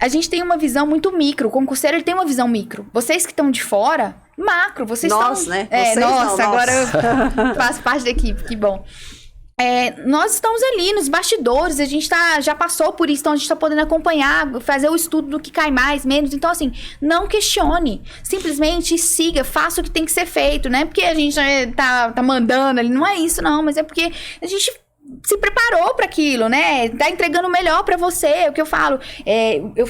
a gente tem uma visão muito micro. O concurseiro, ele tem uma visão micro. Vocês que estão de fora, macro. Vocês nós, estão... né? Vocês não, agora eu faço parte da equipe, que bom. Nós estamos ali nos bastidores, a gente já passou por isso, então a gente está podendo acompanhar, fazer o estudo do que cai mais, menos. Então, assim, não questione, simplesmente siga, faça o que tem que ser feito, né? Porque a gente tá mandando ali, não é isso não, mas é porque a gente se preparou para aquilo, né? Tá entregando o melhor para você, é o que eu falo.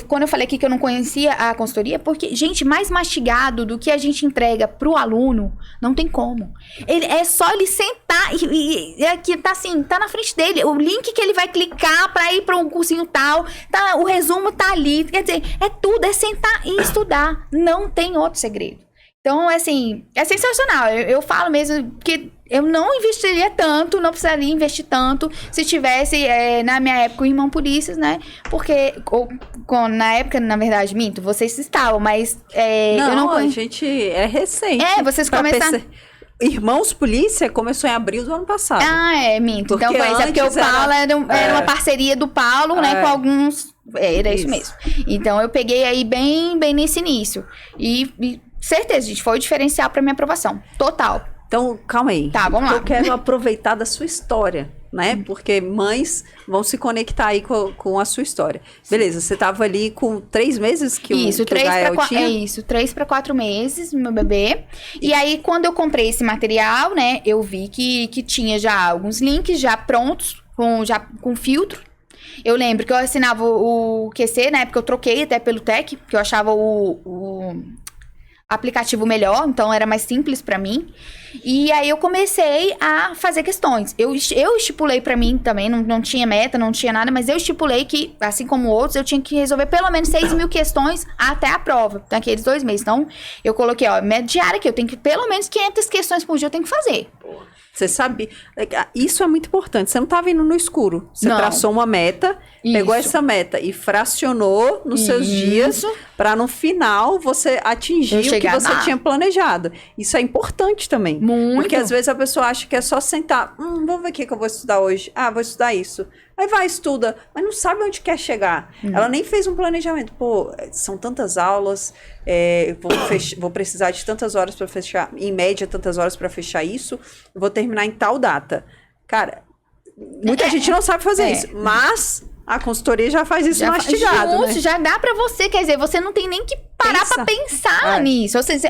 Quando eu falei aqui que eu não conhecia a consultoria, porque, gente, mais mastigado do que a gente entrega pro aluno, não tem como. É só ele sentar e aqui tá assim, tá na frente dele, o link que ele vai clicar para ir para um cursinho tal, o resumo tá ali, quer dizer, é tudo, é sentar e estudar, não tem outro segredo. Então, assim, é sensacional. Eu falo mesmo que eu não investiria tanto, não precisaria investir tanto se tivesse, na minha época, o Irmão Polícias, né? Porque, na época, na verdade, minto, vocês estavam, mas eu não... a gente é recente. Vocês começaram... Irmãos Polícia começou em abril do ano passado. Minto. Porque então, foi isso. Porque o Paulo era uma parceria do Paulo, né, com alguns... Era isso mesmo. Então, eu peguei aí bem nesse início. E certeza, gente, foi o diferencial para minha aprovação. Total. Então, calma aí. Tá, vamos lá. Eu quero aproveitar da sua história, né? Porque mães vão se conectar aí com a sua história. Beleza, você tava ali com 3 meses que o Gael tinha? Isso, 3 para 4 meses, meu bebê. E aí, quando eu comprei esse material, né, eu vi que tinha já alguns links já prontos, com filtro. Eu lembro que eu assinava o QC, na época eu troquei até pelo Tech, porque eu achava o aplicativo melhor, então era mais simples pra mim. E aí eu comecei a fazer questões. Eu estipulei pra mim também, não tinha meta, não tinha nada, mas eu estipulei que, assim como outros, eu tinha que resolver pelo menos 6.000 questões até a prova, naqueles 2 meses. Então, eu coloquei, meta diária aqui, eu tenho que, pelo menos 500 questões por dia eu tenho que fazer. Você sabe, isso é muito importante. Você não estava indo no escuro. Você traçou uma meta, pegou essa meta e fracionou nos seus dias para no final você atingir o que você tinha planejado. Isso é importante também. Muito. Porque às vezes a pessoa acha que é só sentar. Vamos ver o que eu vou estudar hoje. Vou estudar isso. Aí vai, estuda, mas não sabe onde quer chegar. Ela nem fez um planejamento. Pô, são tantas aulas, vou precisar de tantas horas para fechar, em média, tantas horas para fechar isso, vou terminar em tal data. Cara, muita gente não sabe fazer isso, mas a consultoria já faz isso mastigado, né? Já dá pra você, quer dizer, você não tem nem que parar pra pensar nisso. Ou seja,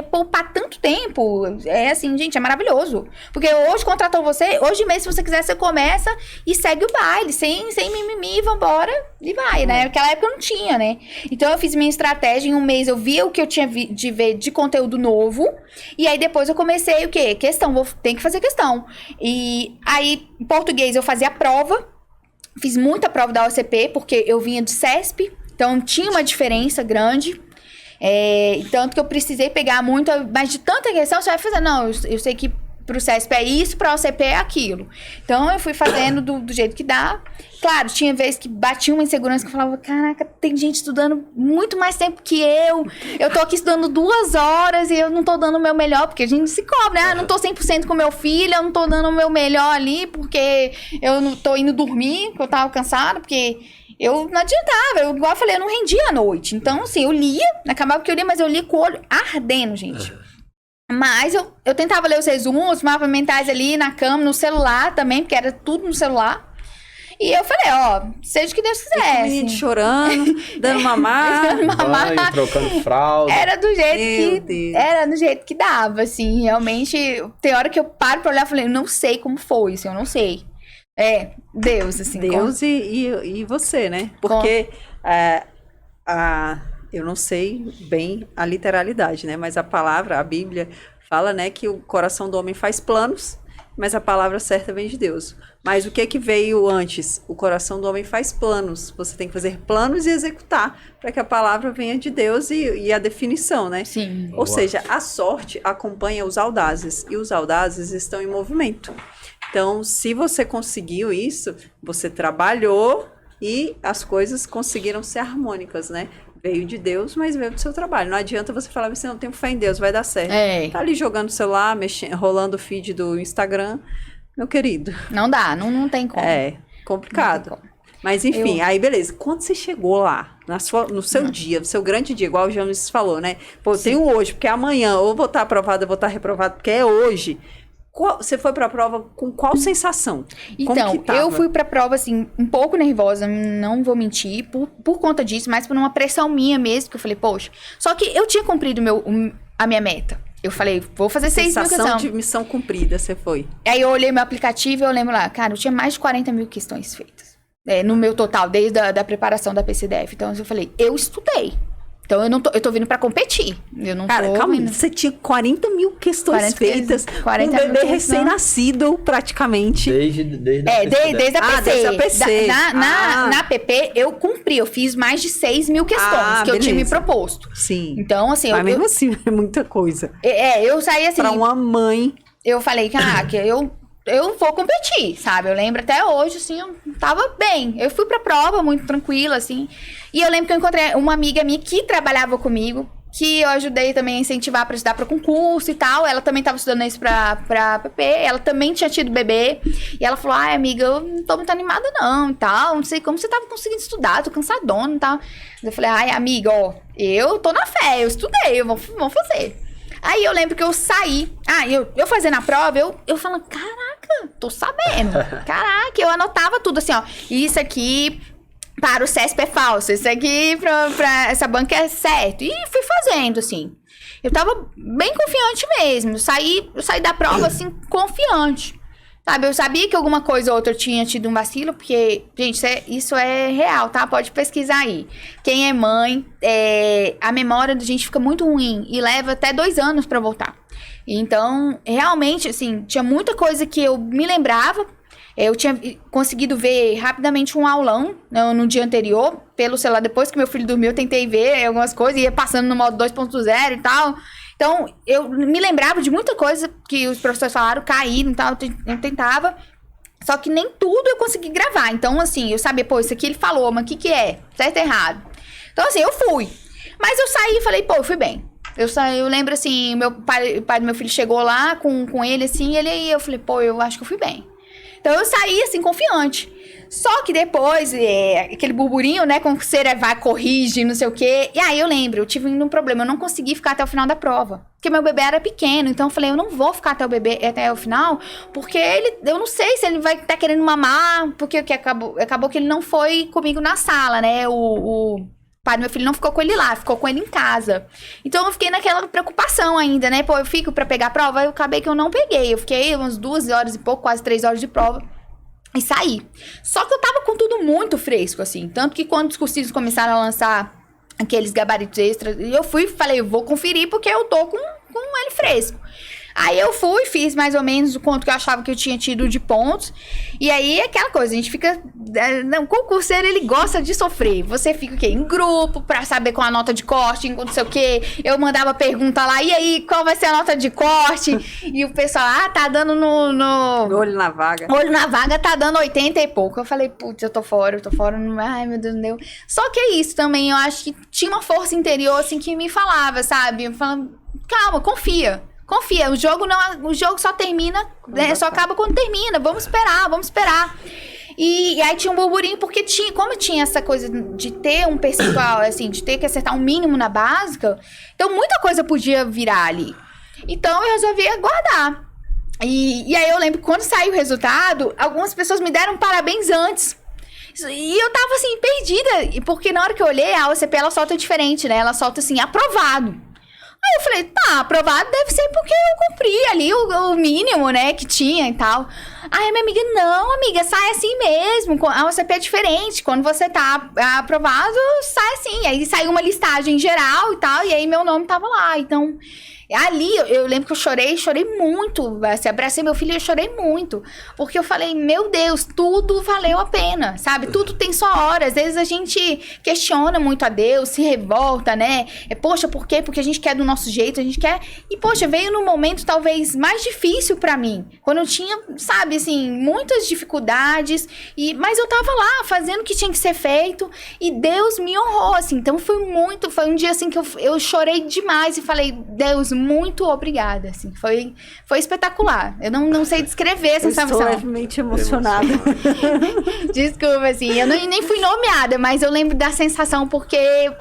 poupar tanto tempo. Assim, gente, é maravilhoso. Porque hoje contratou você, hoje mesmo, se você quiser, você começa e segue o baile, sem mimimi, vambora, e vai, né? Naquela época eu não tinha, né? Então eu fiz minha estratégia, em um mês eu via o que eu tinha de ver de conteúdo novo, e aí depois eu comecei o quê? Questão, tem que fazer questão. E aí, em português, eu fazia a prova. Fiz muita prova da OCP, porque eu vinha de CESP, então tinha uma diferença grande. Tanto que eu precisei pegar muita... Mas de tanta questão, você vai fazer... Não, eu sei que pro CESP é isso, pro OCP é aquilo. Então, eu fui fazendo do jeito que dá. Claro, tinha vezes que batia uma insegurança que eu falava, caraca, tem gente estudando muito mais tempo que eu. Eu tô aqui estudando 2 horas e eu não tô dando o meu melhor, porque a gente se cobra, né? Eu não tô 100% com meu filho, eu não tô dando o meu melhor ali, porque eu não tô indo dormir, porque eu tava cansada, porque... Eu não adiantava, igual eu falei, eu não rendia à noite. Então, assim, eu lia, acabava que eu lia, mas eu lia com o olho ardendo, gente. Mas eu tentava ler os resumos, mapas mentais ali na cama, no celular também, porque era tudo no celular. E eu falei, ó, seja o que Deus quiser. O menino chorando, dando mamar. Banho, trocando fralda. Era do jeito que dava, assim. Realmente, tem hora que eu paro pra olhar e falei, não sei como foi isso, eu não sei. Deus, assim. Deus e você, né? Porque eu não sei bem a literalidade, né? Mas a palavra, a Bíblia, fala, né, que o coração do homem faz planos, mas a palavra certa vem de Deus. Mas o que veio antes? O coração do homem faz planos. Você tem que fazer planos e executar para que a palavra venha de Deus e a definição, né? Sim. Ou seja, a sorte acompanha os audazes e os audazes estão em movimento. Então, se você conseguiu isso, você trabalhou e as coisas conseguiram ser harmônicas, né? Veio de Deus, mas veio do seu trabalho. Não adianta você falar, você não tem fé em Deus, vai dar certo. Tá ali jogando o celular, rolando o feed do Instagram, meu querido. Não dá, não tem como. Complicado. Como. Mas enfim, aí beleza. Quando você chegou lá, no seu dia, no seu grande dia, igual o James falou, né? Pô, eu tenho hoje, porque amanhã ou vou estar aprovado, ou vou estar reprovado, porque é hoje. Você foi pra prova com qual sensação? Então, eu fui pra prova, assim, um pouco nervosa, não vou mentir, por conta disso, mas por uma pressão minha mesmo, que eu falei, poxa. Só que eu tinha cumprido a minha meta. Eu falei, vou fazer 6 mil questões. Sensação de missão cumprida, você foi. Aí eu olhei meu aplicativo e eu lembro lá, cara, eu tinha mais de 40 mil questões feitas. No meu total, desde a preparação da PCDF. Então, eu falei, eu estudei. Então, eu tô vindo pra competir. Eu não Cara, calma aí. Você tinha 40 mil questões feitas. 40 um bebê recém-nascido, praticamente. Desde a PC. Na PP, eu cumpri. Eu fiz mais de 6 mil questões que eu tinha me proposto. Sim. Então, assim... Mas mesmo assim, é muita coisa. Eu saí assim... Pra uma mãe... Eu falei, caraca, eu vou competir, sabe? Eu lembro até hoje, assim, eu tava bem. Eu fui pra prova muito tranquila, assim. E eu lembro que eu encontrei uma amiga minha que trabalhava comigo, que eu ajudei também a incentivar pra estudar pra concurso e tal. Ela também tava estudando isso pra PP. Ela também tinha tido bebê. E ela falou, ai, amiga, eu não tô muito animada não, e tal. Não sei como você tava conseguindo estudar, tô cansadona e tal. Eu falei, ai, amiga, ó, eu tô na fé, eu estudei, vamos fazer. Aí eu lembro que eu saí. Eu fazendo a prova, eu falando, caraca, tô sabendo. Caraca, eu anotava tudo assim, ó. Isso aqui para o CESP é falso, isso aqui pra essa banca é certo. E fui fazendo, assim. Eu tava bem confiante mesmo. Eu saí da prova, assim, confiante. Sabe, eu sabia que alguma coisa ou outra eu tinha tido um vacilo, porque, gente, isso é real, tá? Pode pesquisar aí. Quem é mãe, a memória da gente fica muito ruim e leva até 2 anos pra voltar. Então, realmente, assim, tinha muita coisa que eu me lembrava. Eu tinha conseguido ver rapidamente um aulão no dia anterior, pelo celular. Depois que meu filho dormiu, eu tentei ver algumas coisas, ia passando no modo 2.0 e tal. Então, eu me lembrava de muita coisa que os professores falaram, caíram e tal, eu tentava. Só que nem tudo eu consegui gravar. Então, assim, eu sabia, pô, isso aqui ele falou, mas o que é? Certo ou errado? Então, assim, eu fui. Mas eu saí e falei, pô, eu fui bem. Eu lembro, assim, o pai do meu filho chegou lá com ele, assim, e eu falei, pô, eu acho que eu fui bem. Então, eu saí, assim, confiante. Só que depois, aquele burburinho, né, com que você vai, corrige, não sei o quê. E aí eu lembro, eu tive um problema, eu não consegui ficar até o final da prova. Porque meu bebê era pequeno, então eu falei, eu não vou ficar até o final, porque eu não sei se ele vai estar querendo mamar, porque acabou que ele não foi comigo na sala, né, o pai do meu filho não ficou com ele lá, ficou com ele em casa. Então eu fiquei naquela preocupação ainda, né, pô, eu fico pra pegar a prova, eu acabei que eu não peguei, eu fiquei umas 2 horas e pouco, quase 3 horas de prova. E saí. Só que eu tava com tudo muito fresco, assim. Tanto que quando os cursinhos começaram a lançar aqueles gabaritos extras, eu falei, eu vou conferir porque eu tô com ele fresco. Aí eu fui, fiz mais ou menos o quanto que eu achava que eu tinha tido de pontos. E aí, aquela coisa, a gente fica... Não, o concurseiro, ele gosta de sofrer. Você fica o quê? Em grupo, pra saber qual a nota de corte, não sei o quê. Eu mandava pergunta lá, e aí, qual vai ser a nota de corte? E o pessoal, tá dando no... Olho na vaga. Olho na vaga, tá dando 80 e pouco. Eu falei, putz, eu tô fora. Ai, meu Deus, não deu. Só que é isso também, eu acho que tinha uma força interior, assim, que me falava, sabe? Falando, calma, confia, o jogo só termina, só acaba quando termina, vamos esperar. E aí tinha um burburinho, porque como tinha essa coisa de ter um percentual, assim, de ter que acertar um mínimo na básica, então muita coisa podia virar ali. Então eu resolvi aguardar. E aí eu lembro que quando saiu o resultado, algumas pessoas me deram parabéns antes. E eu tava assim, perdida. Porque na hora que eu olhei, a OCP ela solta diferente, né? Ela solta assim, aprovado. Aí eu falei, tá, aprovado deve ser porque eu cumpri ali o mínimo, né, que tinha e tal. Aí a minha amiga, não, amiga, sai assim mesmo. A OCP é diferente. Quando você tá aprovado, sai assim. Aí saiu uma listagem geral e tal, e aí meu nome tava lá. Então, ali eu lembro que eu chorei muito. Assim, abracei meu filho e eu chorei muito. Porque eu falei, meu Deus, tudo valeu a pena, sabe? Tudo tem sua hora. Às vezes a gente questiona muito a Deus, se revolta, né? Poxa, por quê? Porque a gente quer do nosso jeito, a gente quer... E, poxa, veio num momento talvez mais difícil pra mim. Quando eu tinha, sabe, assim, muitas dificuldades. Mas eu tava lá, fazendo o que tinha que ser feito. E Deus me honrou, assim. Então, foi um dia, assim, que eu chorei demais. E falei, Deus, muito obrigada, assim, foi espetacular. Eu não sei descrever essa sensação. Estou levemente emocionada. Desculpa, assim, eu nem fui nomeada, mas eu lembro da sensação porque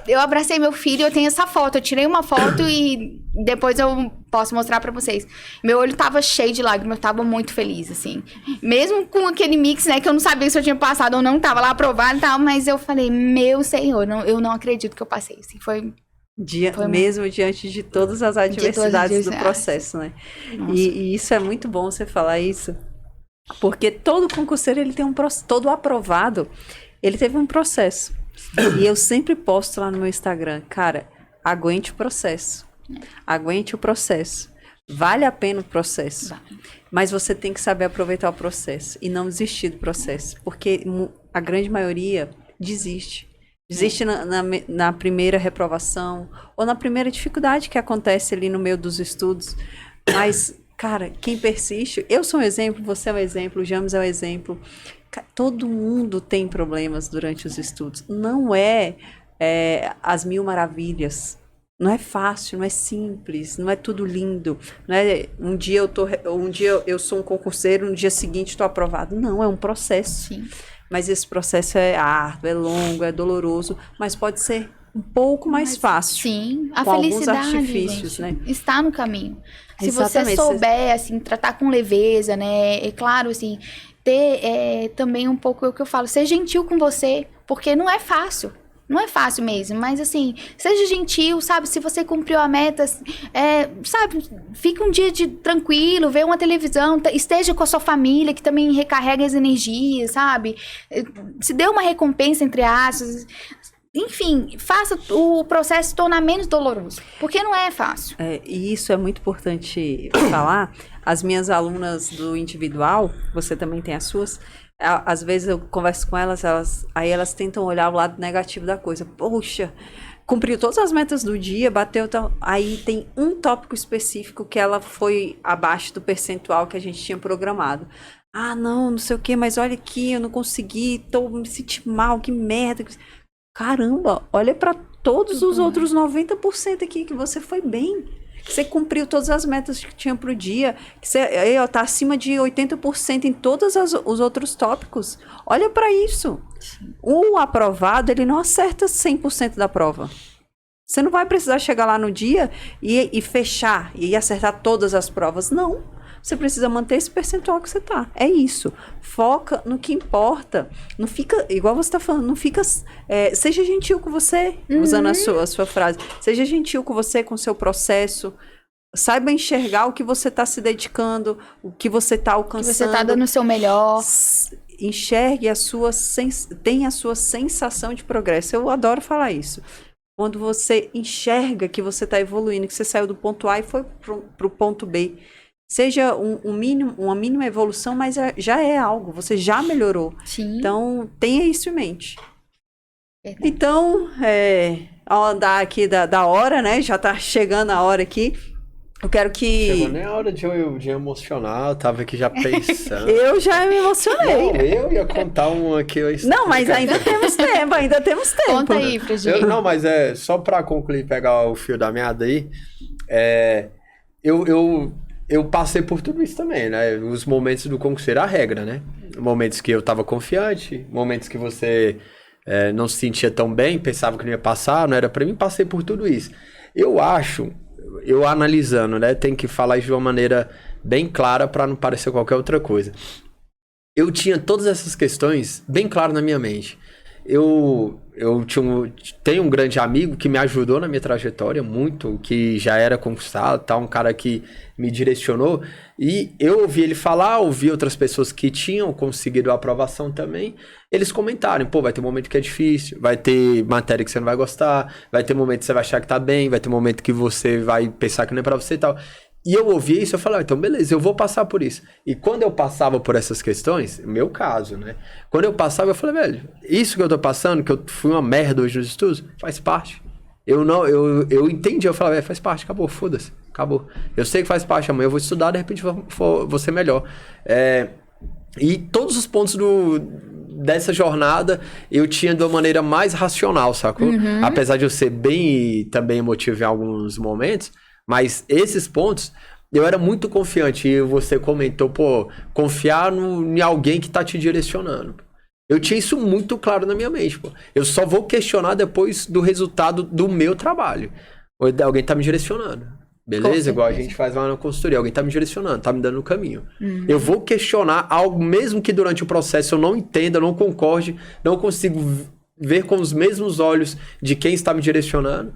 eu abracei meu filho e eu tenho essa foto. Eu tirei uma foto e depois eu posso mostrar pra vocês. Meu olho tava cheio de lágrimas, eu tava muito feliz, assim. Mesmo com aquele mix, né, que eu não sabia se eu tinha passado ou não, tava lá aprovado e tal, mas eu falei, meu Senhor, eu não acredito que eu passei, assim, foi mesmo diante de todas as adversidades do processo, né? E isso é muito bom você falar isso, porque todo concurseiro, ele tem todo aprovado, ele teve um processo. E eu sempre posto lá no meu Instagram, cara, aguente o processo. Aguente o processo. Vale a pena o processo. Mas você tem que saber aproveitar o processo e não desistir do processo, porque a grande maioria desiste. Desiste na primeira reprovação ou na primeira dificuldade que acontece ali no meio dos estudos. Mas, cara, quem persiste... Eu sou um exemplo, você é um exemplo, o James é um exemplo. Todo mundo tem problemas durante os estudos. Não é as mil maravilhas. Não é fácil, não é simples, não é tudo lindo. Não é um dia eu sou um concurseiro, no dia seguinte estou aprovado. Não, é um processo. Sim. Mas esse processo é árduo, é longo, é doloroso, mas pode ser um pouco mais fácil. Sim, a com felicidade, alguns artifícios, gente, né? Está no caminho. Se você souber, assim, tratar com leveza, né? É claro, assim, ter também um pouco o que eu falo, ser gentil com você, porque não é fácil. Não é fácil mesmo, mas assim, seja gentil, sabe? Se você cumpriu a meta, sabe? Fica um dia tranquilo, vê uma televisão, esteja com a sua família, que também recarrega as energias, sabe? Se dê uma recompensa, entre aspas. Enfim, faça o processo se tornar menos doloroso, porque não é fácil. E isso é muito importante falar. As minhas alunas do individual, você também tem as suas... Às vezes eu converso com elas, aí elas tentam olhar o lado negativo da coisa. Poxa, cumpriu todas as metas do dia, bateu... Aí tem um tópico específico que ela foi abaixo do percentual que a gente tinha programado. Ah, não sei o que, mas olha aqui, eu não consegui, me senti mal, que merda. Caramba, olha para todos os outros 90% aqui que você foi bem. Que você cumpriu todas as metas que tinha pro dia, que você tá acima de 80% em todos os outros tópicos. Olha para isso. O aprovado, ele não acerta 100% da prova. Você não vai precisar chegar lá no dia e fechar e acertar todas as provas. Não. Você precisa manter esse percentual que você tá. É isso. Foca no que importa. Não fica, igual você tá falando, não fica... seja gentil com você, usando a sua frase. Seja gentil com você, com o seu processo. Saiba enxergar o que você tá se dedicando, o que você tá alcançando. Que você tá dando o seu melhor. Enxergue tenha a sua sensação de progresso. Eu adoro falar isso. Quando você enxerga que você tá evoluindo, que você saiu do ponto A e foi pro ponto B. Seja uma mínima evolução, mas já é algo, você já melhorou. Sim. Então, tenha isso em mente. Verdade. Então, ao andar aqui da hora, né? Já tá chegando a hora aqui. Eu quero que... Chegou nem a hora de emocionar, eu tava aqui já pensando. Eu já me emocionei. Não, eu ia contar uma aqui. Não, mas ainda temos tempo, Conta aí pra gente. Não, mas só pra concluir, pegar o fio da meada aí, eu passei por tudo isso também, né? Os momentos do concurseiro, a regra, né? Momentos que eu tava confiante, momentos que você não se sentia tão bem, pensava que não ia passar, não era pra mim, passei por tudo isso. Eu acho, eu analisando, né? Tem que falar isso de uma maneira bem clara para não parecer qualquer outra coisa. Eu tinha todas essas questões bem claras na minha mente. Eu tenho um grande amigo que me ajudou na minha trajetória muito, que já era conquistado, tá? Um cara que me direcionou. E eu ouvi ele falar, ouvi outras pessoas que tinham conseguido a aprovação também. Eles comentaram, pô, vai ter um momento que é difícil, vai ter matéria que você não vai gostar, vai ter momento que você vai achar que tá bem, vai ter momento que você vai pensar que não é pra você e tal. E eu ouvi isso, eu falei, então beleza, eu vou passar por isso. E quando eu passava por essas questões, meu caso, né? Quando eu passava, eu falei, velho, isso que eu tô passando, que eu fui uma merda hoje nos estudos, faz parte. Eu entendi, eu falei, velho, faz parte, acabou, foda-se, acabou. Eu sei que faz parte, amanhã eu vou estudar, de repente vou ser melhor. E todos os pontos dessa jornada eu tinha de uma maneira mais racional, sacou? Apesar de eu ser bem também emotivo em alguns momentos, mas esses pontos, eu era muito confiante. E você comentou, pô, confiar em alguém que tá te direcionando. Eu tinha isso muito claro na minha mente, pô. Eu só vou questionar depois do resultado do meu trabalho. Alguém tá me direcionando. Beleza? Igual a gente faz lá na consultoria. Alguém tá me direcionando, tá me dando o caminho. Eu vou questionar algo, mesmo que durante o processo eu não entenda, não concorde, não consigo ver com os mesmos olhos de quem está me direcionando.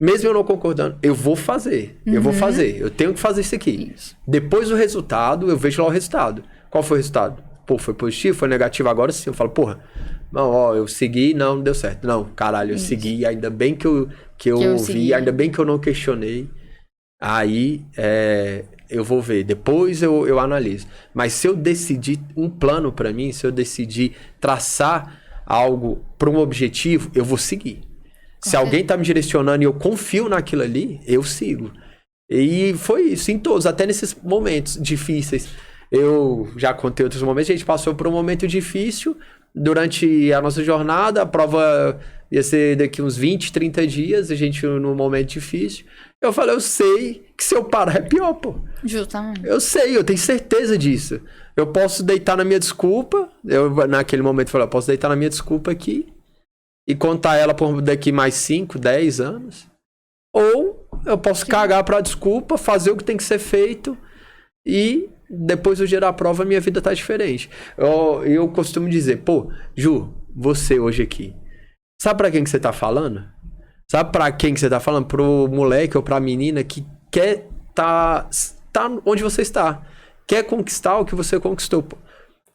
Mesmo eu não concordando, eu vou fazer. Eu vou fazer. Eu tenho que fazer isso aqui. Isso. Depois do resultado, eu vejo lá o resultado. Qual foi o resultado? Pô, foi positivo, foi negativo? Agora sim. Eu falo, porra, não, ó, eu segui, não deu certo. Não, caralho, eu segui. Ainda bem que eu vi, ainda bem que eu não questionei. Aí, eu vou ver. Depois eu analiso. Mas se eu decidir um plano pra mim, se eu decidir traçar algo para um objetivo, eu vou seguir. Se alguém tá me direcionando e eu confio naquilo ali, eu sigo. E foi isso em todos, até nesses momentos difíceis. Eu já contei outros momentos, a gente passou por um momento difícil durante a nossa jornada, a prova ia ser daqui uns 20, 30 dias, a gente num momento difícil. Eu falei, eu sei que se eu parar é pior, pô. Justamente. Eu sei, eu tenho certeza disso. Eu posso deitar na minha desculpa, naquele momento eu falei, eu posso deitar na minha desculpa aqui, e contar ela por daqui mais 5, 10 anos. Ou eu posso cagar pra desculpa, fazer o que tem que ser feito e depois do dia da prova minha vida tá diferente. Eu costumo dizer, pô, Ju, você hoje aqui, sabe pra quem que você tá falando? Sabe pra quem que você tá falando? Pro moleque ou pra menina que quer tá onde você está. Quer conquistar o que você conquistou, pô.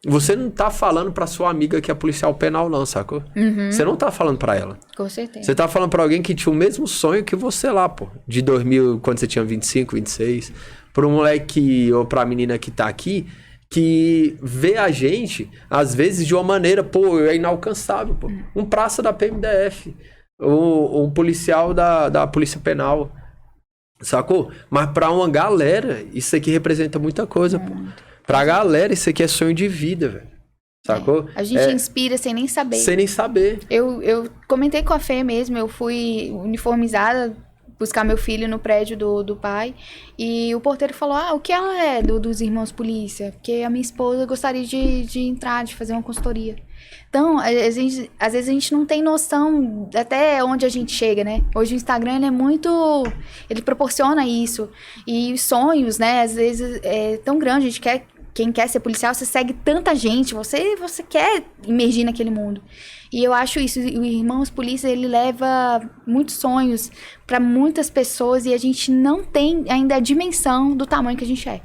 Você não tá falando pra sua amiga que é policial penal, não, sacou? Você não tá falando pra ela. Com certeza. Você tá falando pra alguém que tinha o mesmo sonho que você lá, pô. De 2000, quando você tinha 25, 26. Pra um moleque ou pra menina que tá aqui, que vê a gente, às vezes, de uma maneira, pô, é inalcançável, pô. Um praça da PMDF. Um policial da Polícia Penal. Sacou? Mas pra uma galera, isso aqui representa muita coisa, pô. Pra galera, isso aqui é sonho de vida, velho. Sacou? A gente inspira sem nem saber. Sem nem saber. Eu comentei com a Fê mesmo, eu fui uniformizada buscar meu filho no prédio do pai. E o porteiro falou, o que ela é dos irmãos polícia? Porque a minha esposa gostaria de entrar, de fazer uma consultoria. Então, às vezes a gente não tem noção até onde a gente chega, né? Hoje o Instagram, ele proporciona isso. E os sonhos, né? Às vezes é tão grande, quem quer ser policial, você segue tanta gente, você quer imergir naquele mundo. E eu acho isso, o Irmãos Polícia, ele leva muitos sonhos para muitas pessoas e a gente não tem ainda a dimensão do tamanho que a gente é.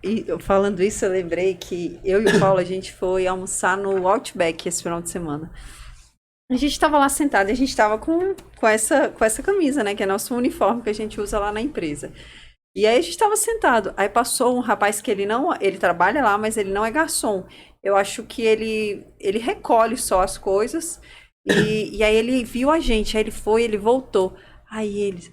E falando isso, eu lembrei que eu e o Paulo, a gente foi almoçar no Outback esse final de semana. A gente tava lá sentado e a gente tava com essa camisa, né? Que é nosso uniforme que a gente usa lá na empresa. E aí a gente tava sentado, aí passou um rapaz que ele trabalha lá, mas ele não é garçom. Eu acho que ele recolhe só as coisas, e aí ele viu a gente, aí ele voltou. Aí eles,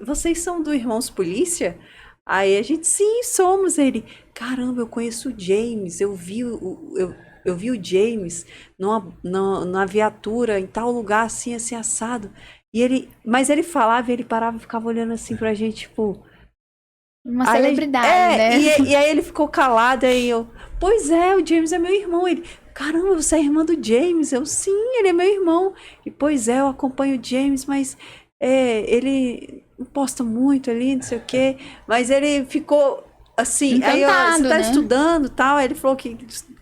vocês são do Irmãos Polícia? Aí a gente, sim, somos. Ele, caramba, eu conheço o James, eu vi o James numa viatura em tal lugar, assim, assim, assado. Mas ele falava, ele parava e ficava olhando assim pra gente, tipo... Uma celebridade, né? E aí ele ficou calado, aí eu... Pois é, o James é meu irmão. Ele... Caramba, você é irmã do James? Eu, sim, ele é meu irmão. E, pois é, eu acompanho o James, mas ele não posta muito ali, não sei o quê. Mas ele ficou assim, aí Encantado, você tá né? estudando e tal, aí ele falou que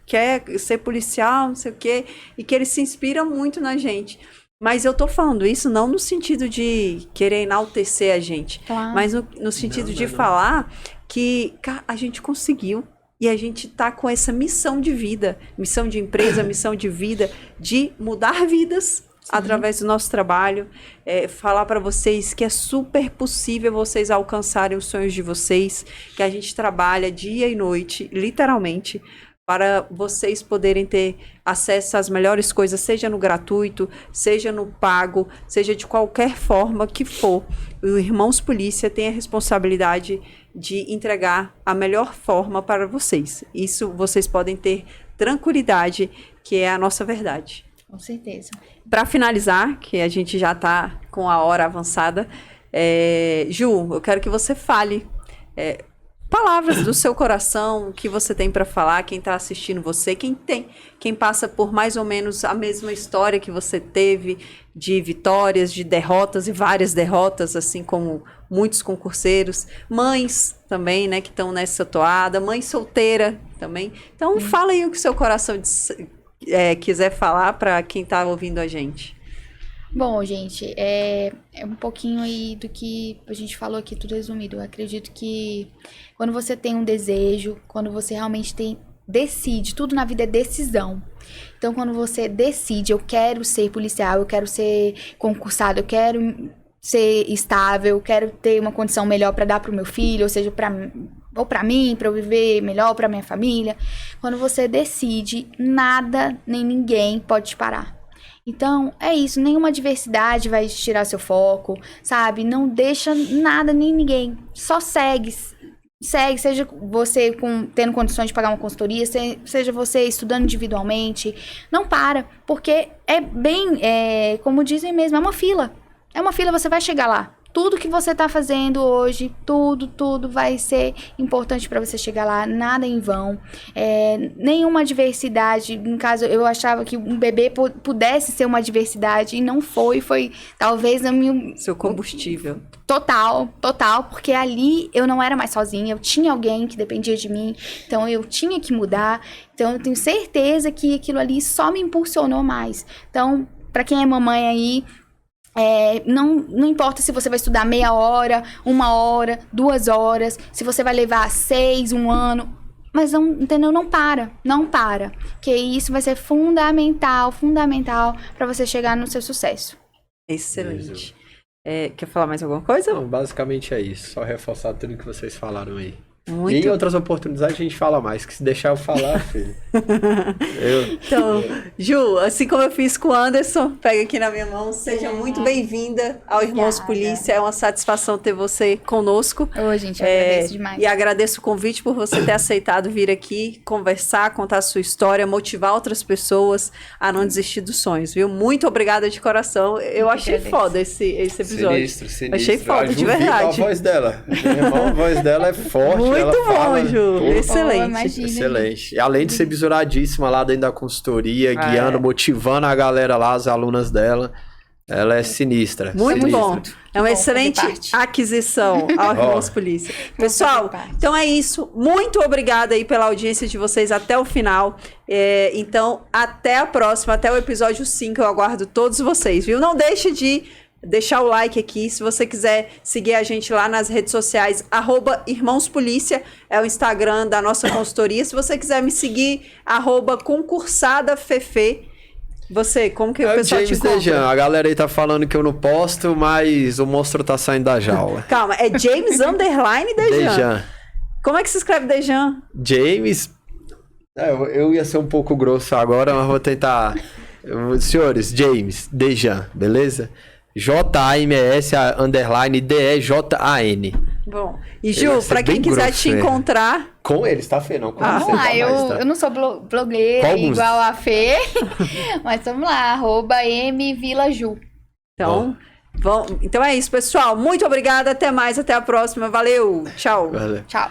quer ser policial, não sei o quê, e que ele se inspira muito na gente. Mas eu tô falando isso não no sentido de querer enaltecer a gente, Claro. mas no sentido de falar que a gente conseguiu e a gente tá com essa missão de vida, missão de empresa, missão de vida, de mudar vidas através do nosso trabalho, falar para vocês que é super possível vocês alcançarem os sonhos de vocês, que a gente trabalha dia e noite, literalmente, para vocês poderem ter acesso às melhores coisas, seja no gratuito, seja no pago, seja de qualquer forma que for. O Irmãos Polícia tem a responsabilidade de entregar a melhor forma para vocês. Isso vocês podem ter tranquilidade, que é a nossa verdade. Com certeza. Para finalizar, que a gente já está com a hora avançada, Ju, eu quero que você fale palavras do seu coração, o que você tem para falar, quem está assistindo você, quem passa por mais ou menos a mesma história que você teve, de vitórias, de derrotas e várias derrotas, assim como muitos concurseiros, mães também, né, que estão nessa toada, mãe solteira também. Então, fala aí o que o seu coração quiser falar para quem está ouvindo a gente. Bom, gente, é um pouquinho aí do que a gente falou aqui, tudo resumido. Eu acredito que quando você tem um desejo, quando você realmente decide, tudo na vida é decisão. Então, quando você decide, eu quero ser policial, eu quero ser concursado, eu quero ser estável, eu quero ter uma condição melhor para dar para o meu filho, ou seja, para mim, para eu viver melhor, para minha família. Quando você decide, nada nem ninguém pode te parar. Então, é isso, nenhuma adversidade vai tirar seu foco, sabe? Não deixa nada nem ninguém, só segue, seja você tendo condições de pagar uma consultoria, seja você estudando individualmente, não para, porque como dizem mesmo, é uma fila, você vai chegar lá. Tudo que você tá fazendo hoje, tudo vai ser importante para você chegar lá, nada em vão. Nenhuma adversidade, no caso, eu achava que um bebê pudesse ser uma adversidade e não foi talvez seu combustível. Total, porque ali eu não era mais sozinha, eu tinha alguém que dependia de mim, então eu tinha que mudar. Então eu tenho certeza que aquilo ali só me impulsionou mais. Então, para quem é mamãe aí, não importa se você vai estudar meia hora, 1 hora, 2 horas, se você vai levar 6, 1 ano, mas entendeu? Não para, que isso vai ser fundamental para você chegar no seu sucesso. Excelente. Quer falar mais alguma coisa? Não, basicamente é isso, só reforçar tudo que vocês falaram aí. Muito. E em outras oportunidades a gente fala mais, que se deixar eu falar, filho. Então, Ju, assim como eu fiz com o Anderson, pega aqui na minha mão, seja muito bem-vinda ao Irmãos Polícia, é uma satisfação ter você conosco. Ô, gente, eu agradeço demais. E agradeço o convite por você ter aceitado vir aqui, conversar, contar a sua história, motivar outras pessoas a não desistir dos sonhos, viu? Muito obrigada de coração, eu achei foda esse episódio. Sinistro. Achei foda, de verdade. A voz dela, a voz dela é forte. Muito ela bom, fala, Ju. Excelente. Imagina, excelente. E além de ser bisuradíssima lá dentro da consultoria, guiando, motivando a galera lá, as alunas dela, ela é sinistra. Muito bom. É uma bom excelente aquisição ao Irmãos Polícia. Pessoal, então é isso. Muito obrigada aí pela audiência de vocês até o final. Então, até a próxima, até o episódio 5. Eu aguardo todos vocês, viu? Não deixe de deixar o like aqui, se você quiser seguir a gente lá nas redes sociais, @IrmãosPolícia, é o Instagram da nossa consultoria. Se você quiser me seguir, @concursadafefe. Você, como que o pessoal James te encontra? Dejan, a galera aí tá falando que eu não posto, mas o monstro tá saindo da jaula. Calma, é James _ Dejan. Como é que se escreve Dejan? James, eu ia ser um pouco grosso agora, mas vou tentar. Senhores, James Dejan, beleza? JAMS_DEJAN. Bom, e Ju, pra quem quiser te encontrar... Com eles, tá, Fê? Não com você, tá eu não sou blogueira igual a Fê, mas vamos lá, @mvilaju. Então, então é isso, pessoal. Muito obrigada, até mais, até a próxima. Valeu, tchau. Valeu. Tchau.